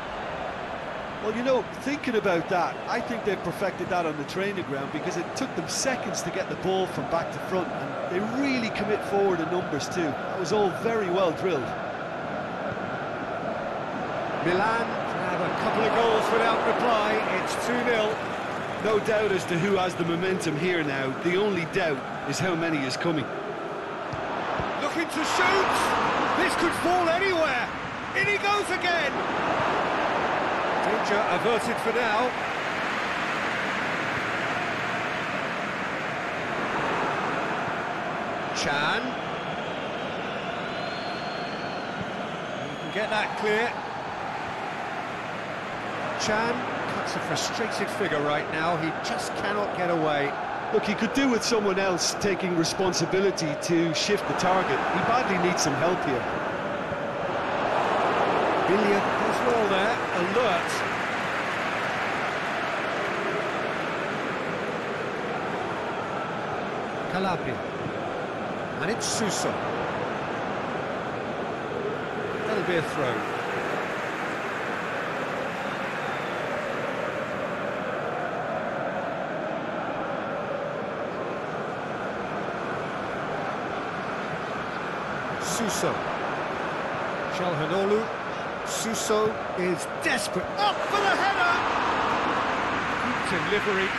Well, you know, thinking about that, I think they've perfected that on the training ground because it took them seconds to get the ball from back to front, and they really commit forward in numbers too. That was all very well drilled. Milan have a couple of goals without reply. It's 2-0. No doubt as to who has the momentum here now. The only doubt is how many is coming. Looking to shoot. This could fall anywhere. In he goes again. Danger averted for now. Chan. You can get that clear. Chan cuts a frustrated figure right now. He just cannot get away. Look, he could do with someone else taking responsibility to shift the target. He badly needs some help here. Billiard as well there, alert. Calabria. And it's Suso. That'll be a throw. Suso. Çalhanoğlu. Suso is desperate. Up for the header! Good delivery.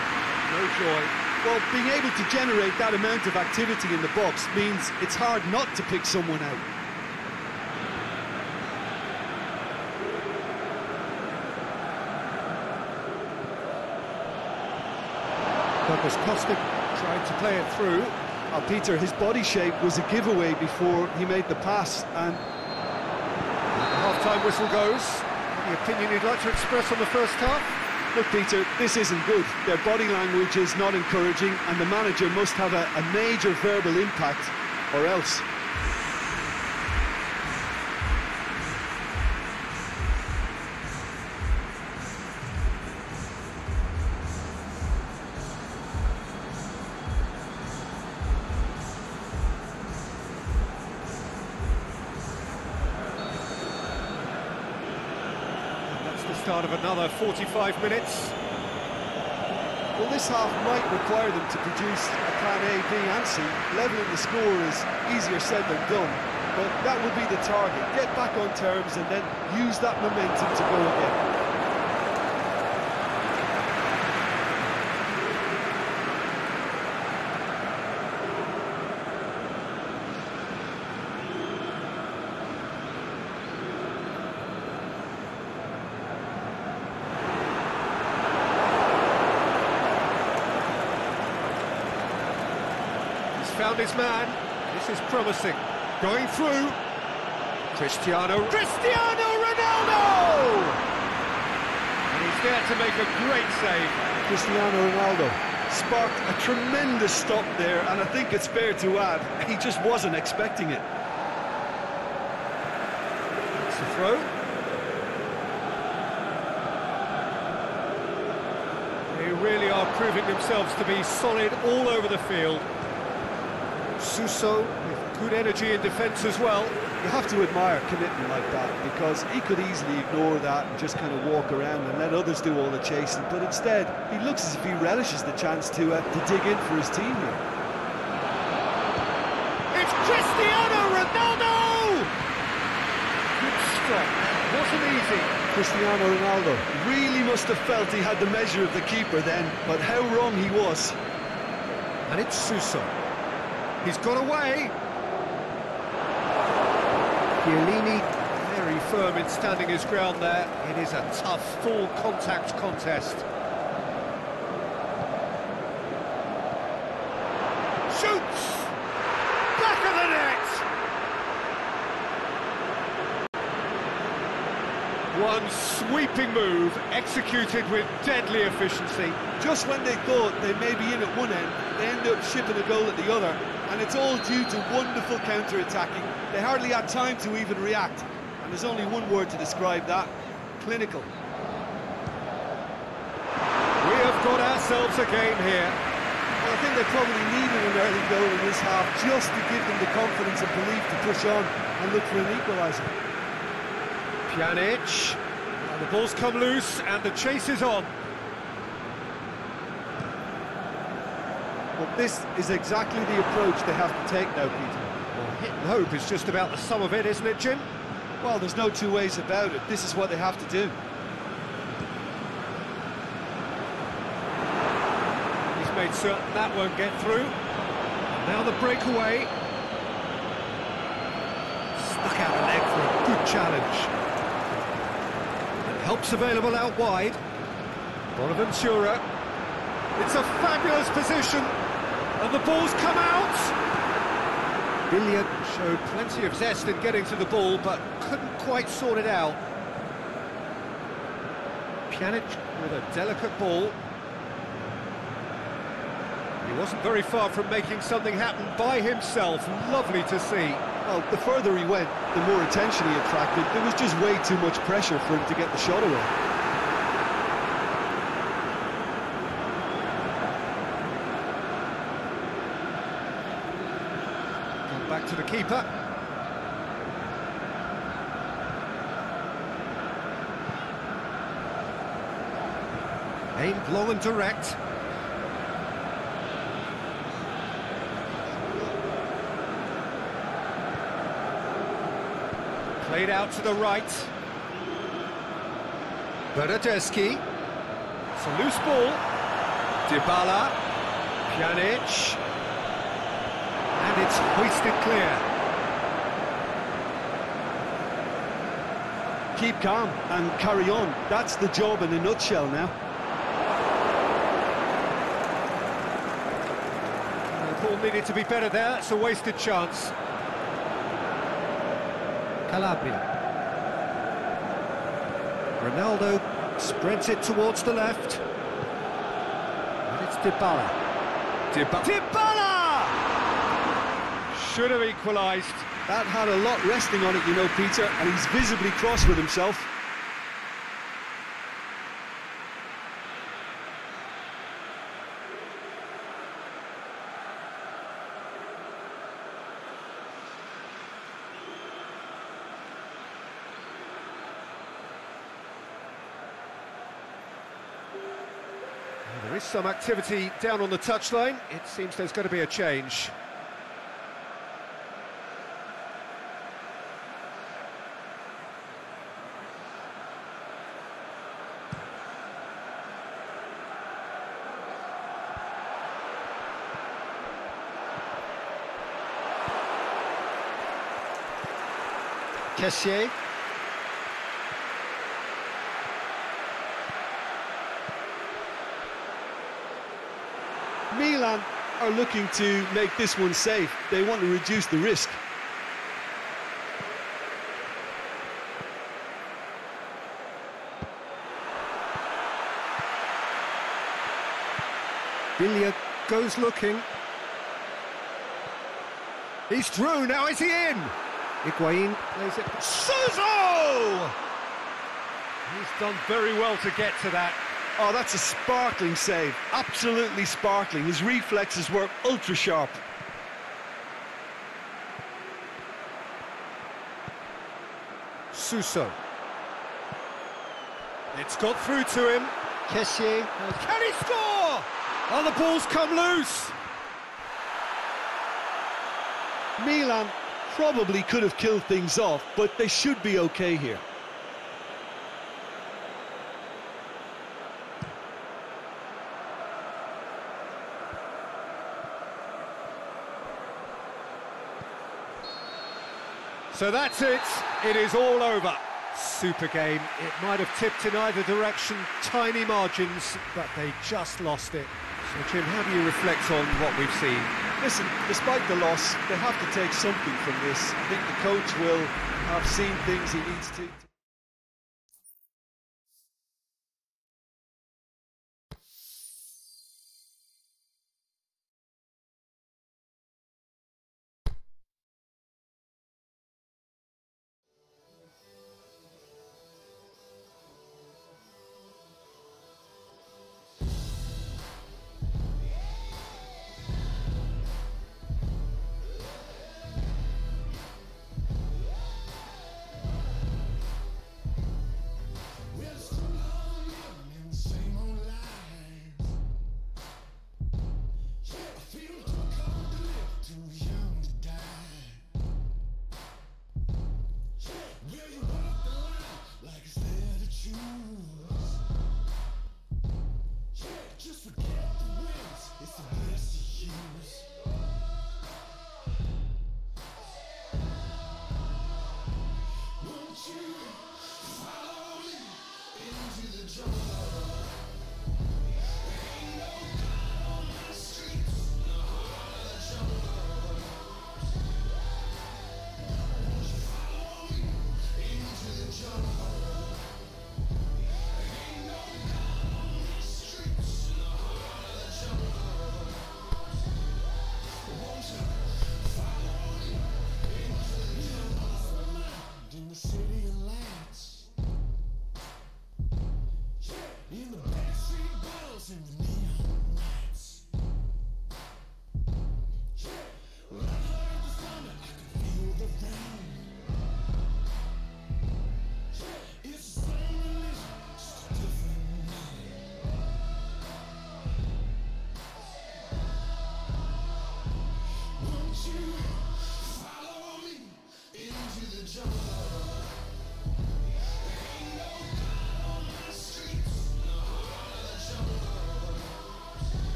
No joy. Well, being able to generate that amount of activity in the box means it's hard not to pick someone out. Douglas Costa tried to play it through. Oh, Peter, his body shape was a giveaway before he made the pass, and the half-time whistle goes. Any opinion you'd like to express on the first half? look, Peter, this isn't good. Their body language is not encouraging, and the manager must have a major verbal impact, or else. Start of another 45 minutes. Well, this half might require them to produce a plan A, B and C. Levelling the score is easier said than done, but that would be the target. Get back on terms and then use that momentum to go again. Found his man. This is promising. Going through. Cristiano Ronaldo! And he's there to make a great save. Cristiano Ronaldo sparked a tremendous stop there, and I think it's fair to add, he just wasn't expecting it. It's a throw. They really are proving themselves to be solid all over the field. Suso with good energy in defence as well. You have to admire commitment like that, because he could easily ignore that and just kind of walk around and let others do all the chasing, but instead he looks as if he relishes the chance to dig in for his team here. It's Cristiano Ronaldo! Good strike. Wasn't easy. Cristiano Ronaldo really must have felt he had the measure of the keeper then, but how wrong he was. And it's Suso. He's got away. Chiellini very firm in standing his ground there. It is a tough full contact contest. Shoots! Back of the net! One sweeping move executed with deadly efficiency. Just when they thought they may be in at one end, they end up shipping a goal at the other. And it's all due to wonderful counter-attacking. They hardly had time to even react. And there's only one word to describe that: clinical. We have got ourselves a game here. Well, I think they probably needed an early goal in this half just to give them the confidence and belief to push on and look for an equaliser. Pjanic. The ball's come loose and the chase is on. Well, this is exactly the approach they have to take now, Peter. Well, hit and hope is just about the sum of it, isn't it, Jim? Well, there's no two ways about it. This is what they have to do. He's made certain that won't get through. Now the breakaway. Stuck out a leg for a good challenge. And help's available out wide. Bonaventura. It's a fabulous position. And the ball's come out. Billiard showed plenty of zest in getting to the ball, but couldn't quite sort it out. Pjanic with a delicate ball. He wasn't very far from making something happen by himself. Lovely to see. Well, the further he went, the more attention he attracted. There was just way too much pressure for him to get the shot away. to the keeper. Aimed long and direct. Played out to the right. Bernardeschi. It's a loose ball. Dybala. Pjanic. And it's hoisted clear. Keep calm and carry on. That's the job in a nutshell now. The ball needed to be better there. It's a wasted chance. Calabria. Ronaldo spreads it towards the left. And it's Dybala. Dybala! Should have equalised. That had a lot resting on it, you know, Peter, and he's visibly cross with himself. There is some activity down on the touchline. It seems there's going to be a change. Kessié. Milan are looking to make this one safe. They want to reduce the risk. Billia goes looking. He's through, now is he in? Higuain plays it. Suso! He's done very well to get to that. Oh, that's a sparkling save. Absolutely sparkling. His reflexes were ultra sharp. Suso. It's got through to him. Kessié. Can he score? Oh, the ball's come loose. Milan probably could have killed things off, but they should be okay here. So that's it. It is all over. Super game. It might have tipped in either direction, tiny margins, but they just lost it. So, Jim, how do you reflect on what we've seen? Listen, despite the loss, they have to take something from this. I think the coach will have seen things he needs to.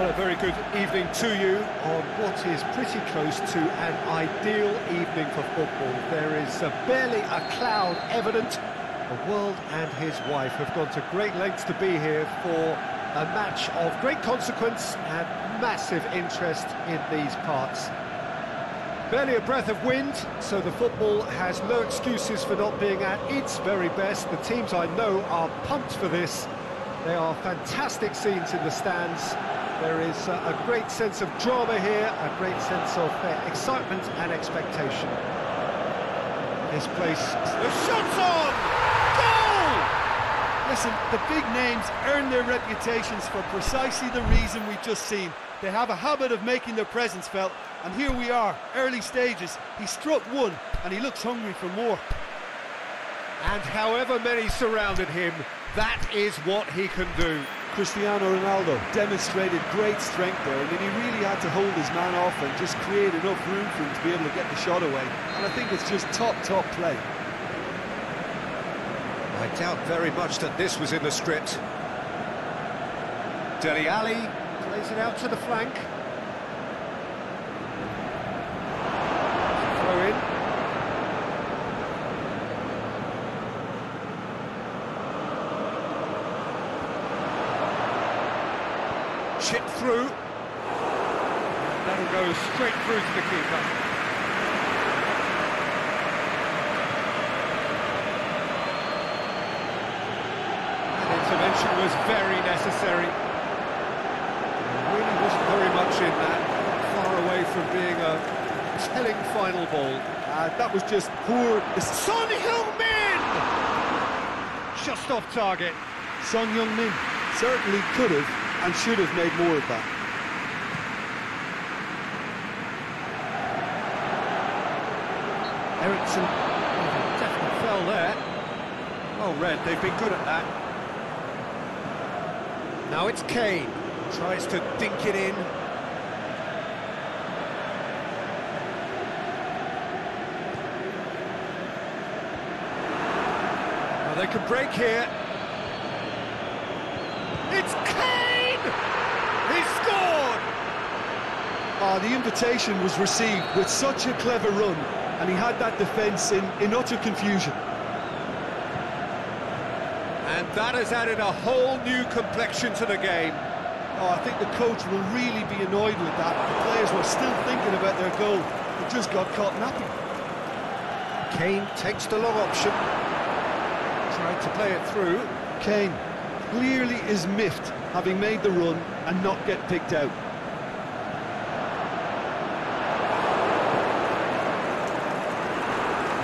Well, a very good evening to you on what is pretty close to an ideal evening for football. There is barely a cloud evident. The world and his wife have gone to great lengths to be here for a match of great consequence and massive interest in these parts. Barely a breath of wind, so the football has no excuses for not being at its very best. The teams I know are pumped for this. There are fantastic scenes in the stands. There is a great sense of drama here, a great sense of excitement and expectation. This place... The shot's on! Goal! Listen, the big names earn their reputations for precisely the reason we've just seen. They have a habit of making their presence felt, and here we are, early stages. He struck one, and he looks hungry for more. And however many surrounded him, that is what he can do. Cristiano Ronaldo demonstrated great strength there, and then he really had to hold his man off and just create enough room for him to be able to get the shot away. And I think it's just top play. I doubt very much that this was in the script. Dele Alli plays it out to the flank. Throw in. Chip through. That'll go straight through to the keeper. That intervention was very necessary. There really wasn't very much in that. Far away from being a telling final ball. That was just poor. Son Heung-min! Just off target. Son Heung-min certainly could have and should have made more of that. Ericsson definitely fell there. Well read, they've been good at that. Now it's Kane, tries to dink it in. Well, they can break here. It's Kane! He scored! The invitation was received with such a clever run, and he had that defence in utter confusion. And that has added a whole new complexion to the game. I think the coach will really be annoyed with that. The players were still thinking about their goal. They just got caught napping. Kane takes the long option. Tried to play it through. Kane clearly is miffed, having made the run and not get picked out.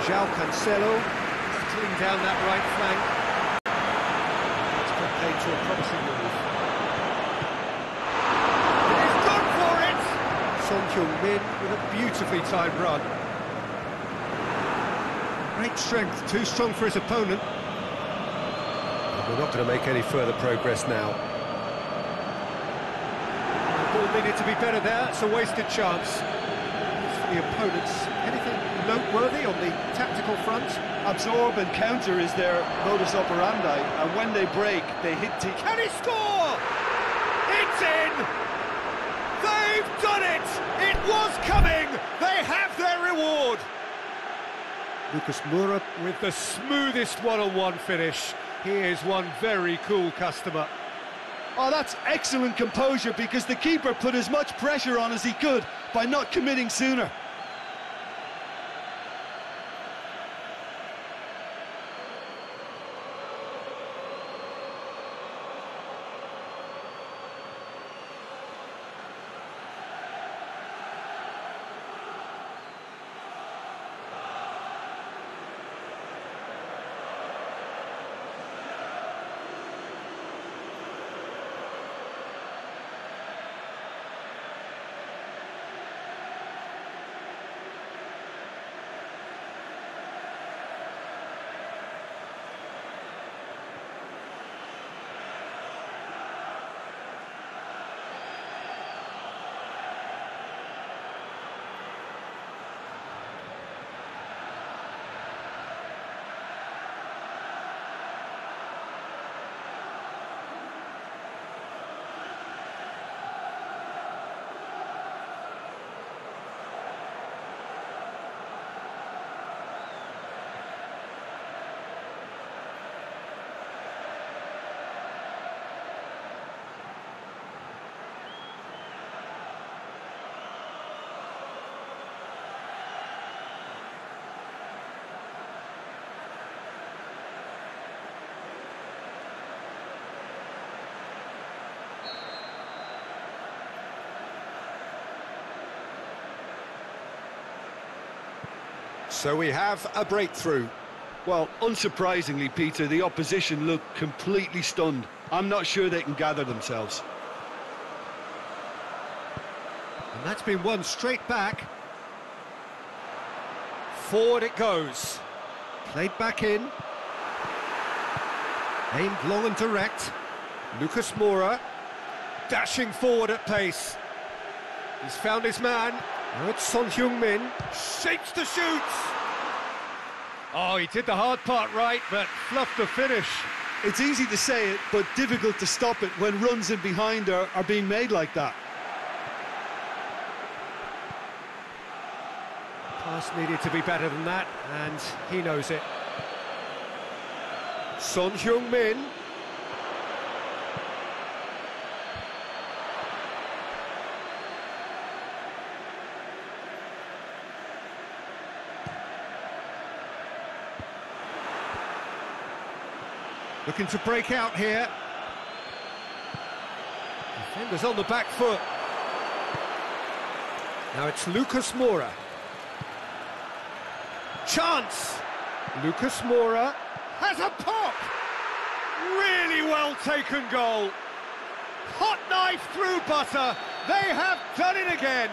João Cancelo stealing down that right flank. It's got paid to a promising move. He's gone for it! Son Heung-min with a beautifully timed run. Great strength, too strong for his opponent. We're not going to make any further progress now. The ball needed to be better there, it's a wasted chance. As for the opponents, anything noteworthy on the tactical front? Absorb and counter is their modus operandi, and when they break, they hit T. Can he score? It's in! They've done it! It was coming! They have their reward! Lucas Moura with the smoothest one-on-one finish. He is one very cool customer. Oh, that's excellent composure, because the keeper put as much pressure on as he could by not committing sooner. So we have a breakthrough. Well, unsurprisingly, Peter, the opposition look completely stunned. I'm not sure they can gather themselves. And that's been won straight back. Forward it goes. Played back in. Aimed long and direct. Lucas Moura dashing forward at pace. He's found his man. Now it's Son Heung-min. Shapes to shoot. Oh, he did the hard part right, but fluffed the finish. It's easy to say it, but difficult to stop it when runs in behind are being made like that. Pass needed to be better than that, and he knows it. Son Heung-min. Looking to break out here. Defenders on the back foot. Now it's Lucas Moura. Chance! Lucas Moura has a pop! Really well taken goal. Hot knife through butter. They have done it again.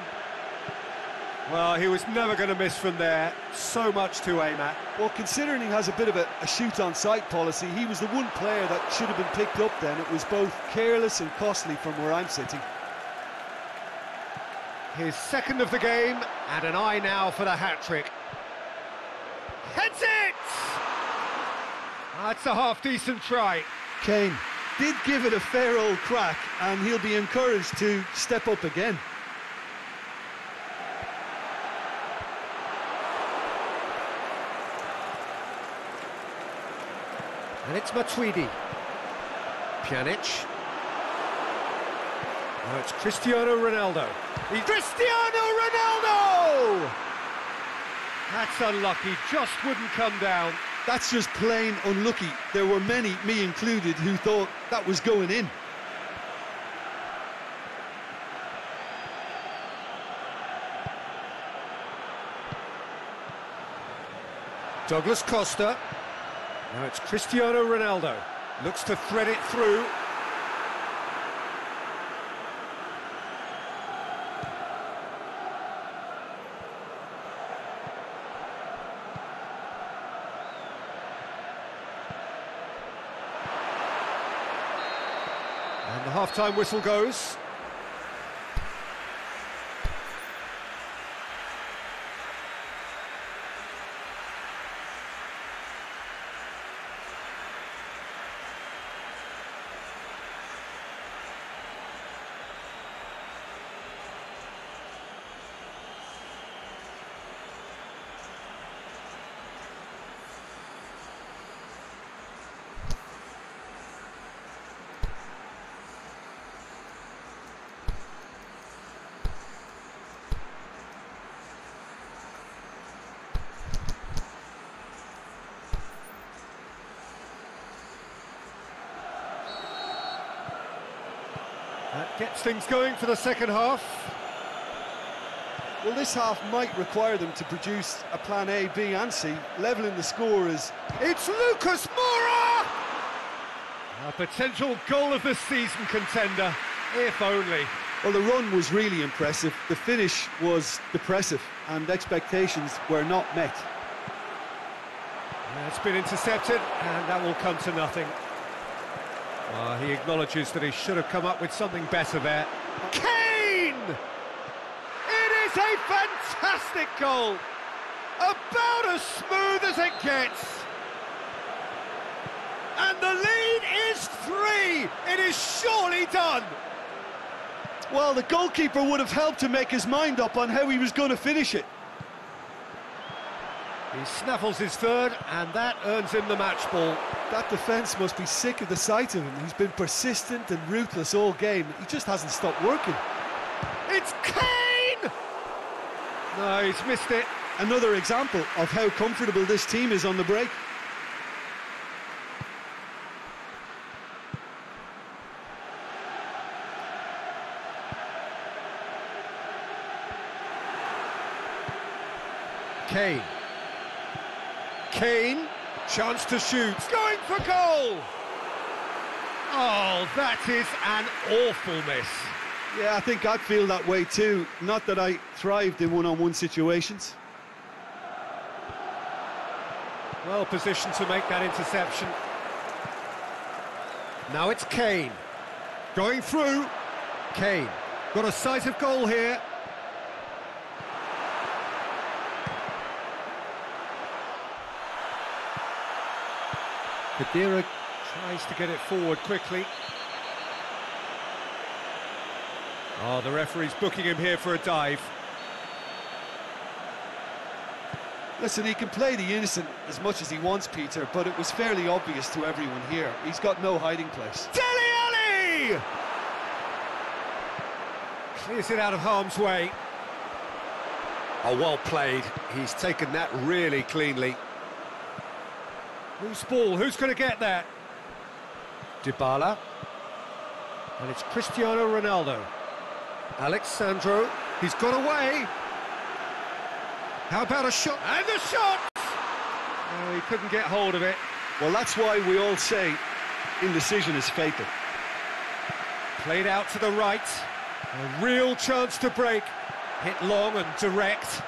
Well, he was never going to miss from there. So much to aim at. Well, considering he has a bit of a shoot-on-sight policy, he was the one player that should have been picked up then. It was both careless and costly from where I'm sitting. His second of the game, and an eye now for the hat-trick. Heads it! That's a half-decent try. Kane did give it a fair old crack, and he'll be encouraged to step up again. And it's Matuidi. Pjanic. Now it's Cristiano Ronaldo. Cristiano Ronaldo! That's unlucky, just wouldn't come down. That's just plain unlucky. There were many, me included, who thought that was going in. Douglas Costa. Now it's Cristiano Ronaldo. Looks to thread it through. And the half-time whistle goes. That gets things going for the second half. Well, this half might require them to produce a plan A, B and C. Levelling the score is... It's Lucas Moura! A potential goal of the season contender, if only. Well, the run was really impressive. The finish was depressive, and expectations were not met. It's been intercepted, and that will come to nothing. He acknowledges that he should have come up with something better there. Kane! It is a fantastic goal! About as smooth as it gets! And the lead is 3! It is surely done! Well, the goalkeeper would have helped to make his mind up on how he was going to finish it. He snaffles his third, and that earns him the match ball. That defence must be sick of the sight of him. He's been persistent and ruthless all game. He just hasn't stopped working. It's Kane! No, he's missed it. Another example of how comfortable this team is on the break. Kane. Kane, chance to shoot, going for goal! Oh, that is an awful miss. Yeah, I think I'd feel that way too. Not that I thrived in one-on-one situations. Well positioned to make that interception. Now it's Kane. Going through. Kane. Got a sight of goal here. Khedira tries to get it forward quickly. Oh, the referee's booking him here for a dive. Listen, he can play the innocent as much as he wants, Peter, but it was fairly obvious to everyone here. He's got no hiding place. Dele Alli! Clears it out of harm's way. Oh, well played. He's taken that really cleanly. Whose ball? Who's going to get that? Dybala. And it's Cristiano Ronaldo. Alexandro. He's got away. How about a shot? And the shot! Oh, he couldn't get hold of it. Well, that's why we all say indecision is fatal. Played out to the right. A real chance to break. Hit long and direct.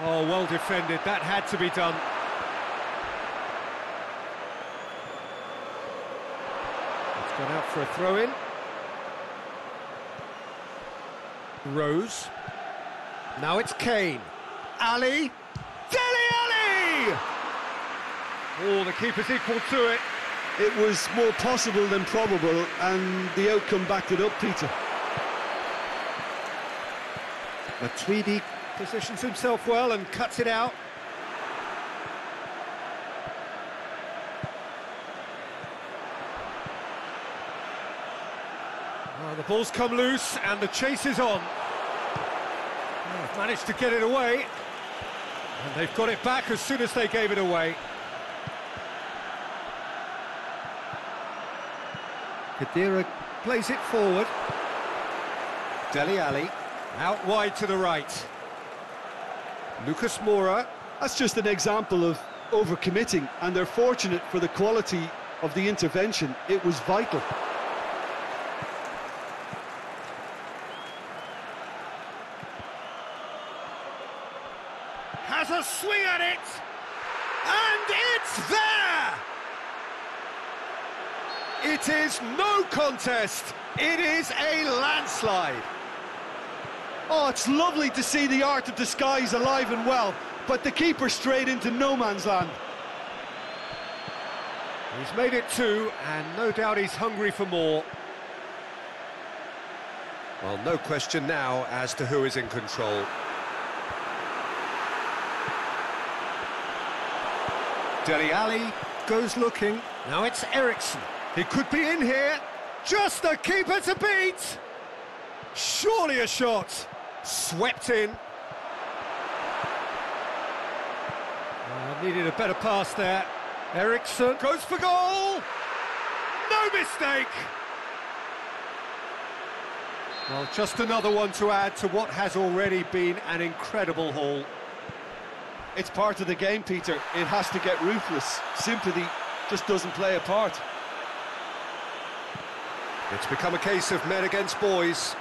Oh, well defended. That had to be done. It's gone out for a throw-in. Rose. Now it's Kane. Ali. Dele Alli! Oh, the keeper's equal to it. It was more possible than probable, and the outcome backed it up, Peter. Matuidi positions himself well and cuts it out. Well, the ball's come loose and the chase is on. Oh, they've managed to get it away. And they've got it back as soon as they gave it away. Khedira plays it forward. Dele Alli. Out wide to the right. Lucas Moura. That's just an example of overcommitting, and they're fortunate for the quality of the intervention. It was vital. Has a swing at it. And it's there! It is no contest. It is a landslide. Oh, it's lovely to see the art of disguise alive and well, but the keeper straight into no man's land. He's made it two, and no doubt he's hungry for more. Well, no question now as to who is in control. Dele Alli goes looking. Now it's Eriksson. He could be in here. Just the keeper to beat. Surely a shot. Swept in. Needed a better pass there. Eriksson goes for goal. No mistake. Well, just another one to add to what has already been an incredible haul. It's part of the game, Peter. It has to get ruthless. Sympathy just doesn't play a part. It's become a case of men against boys.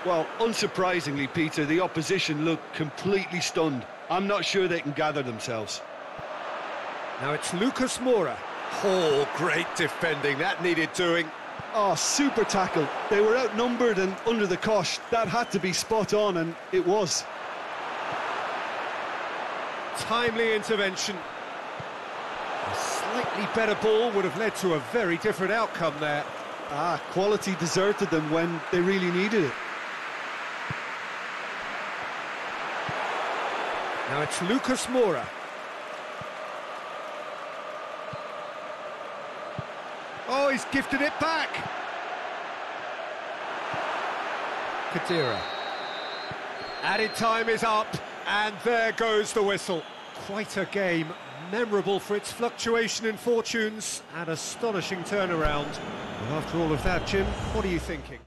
Well, unsurprisingly, Peter, the opposition look completely stunned. I'm not sure they can gather themselves. Now it's Lucas Moura. Oh, great defending. That needed doing. Oh, super tackle. They were outnumbered and under the cosh. That had to be spot on, and it was. Timely intervention. A slightly better ball would have led to a very different outcome there. Ah, quality deserted them when they really needed it. Now it's Lucas Moura. Oh, he's gifted it back. Khedira. Added time is up, and there goes the whistle. Quite a game, memorable for its fluctuation in fortunes and astonishing turnaround. Well, after all of that, Jim, what are you thinking?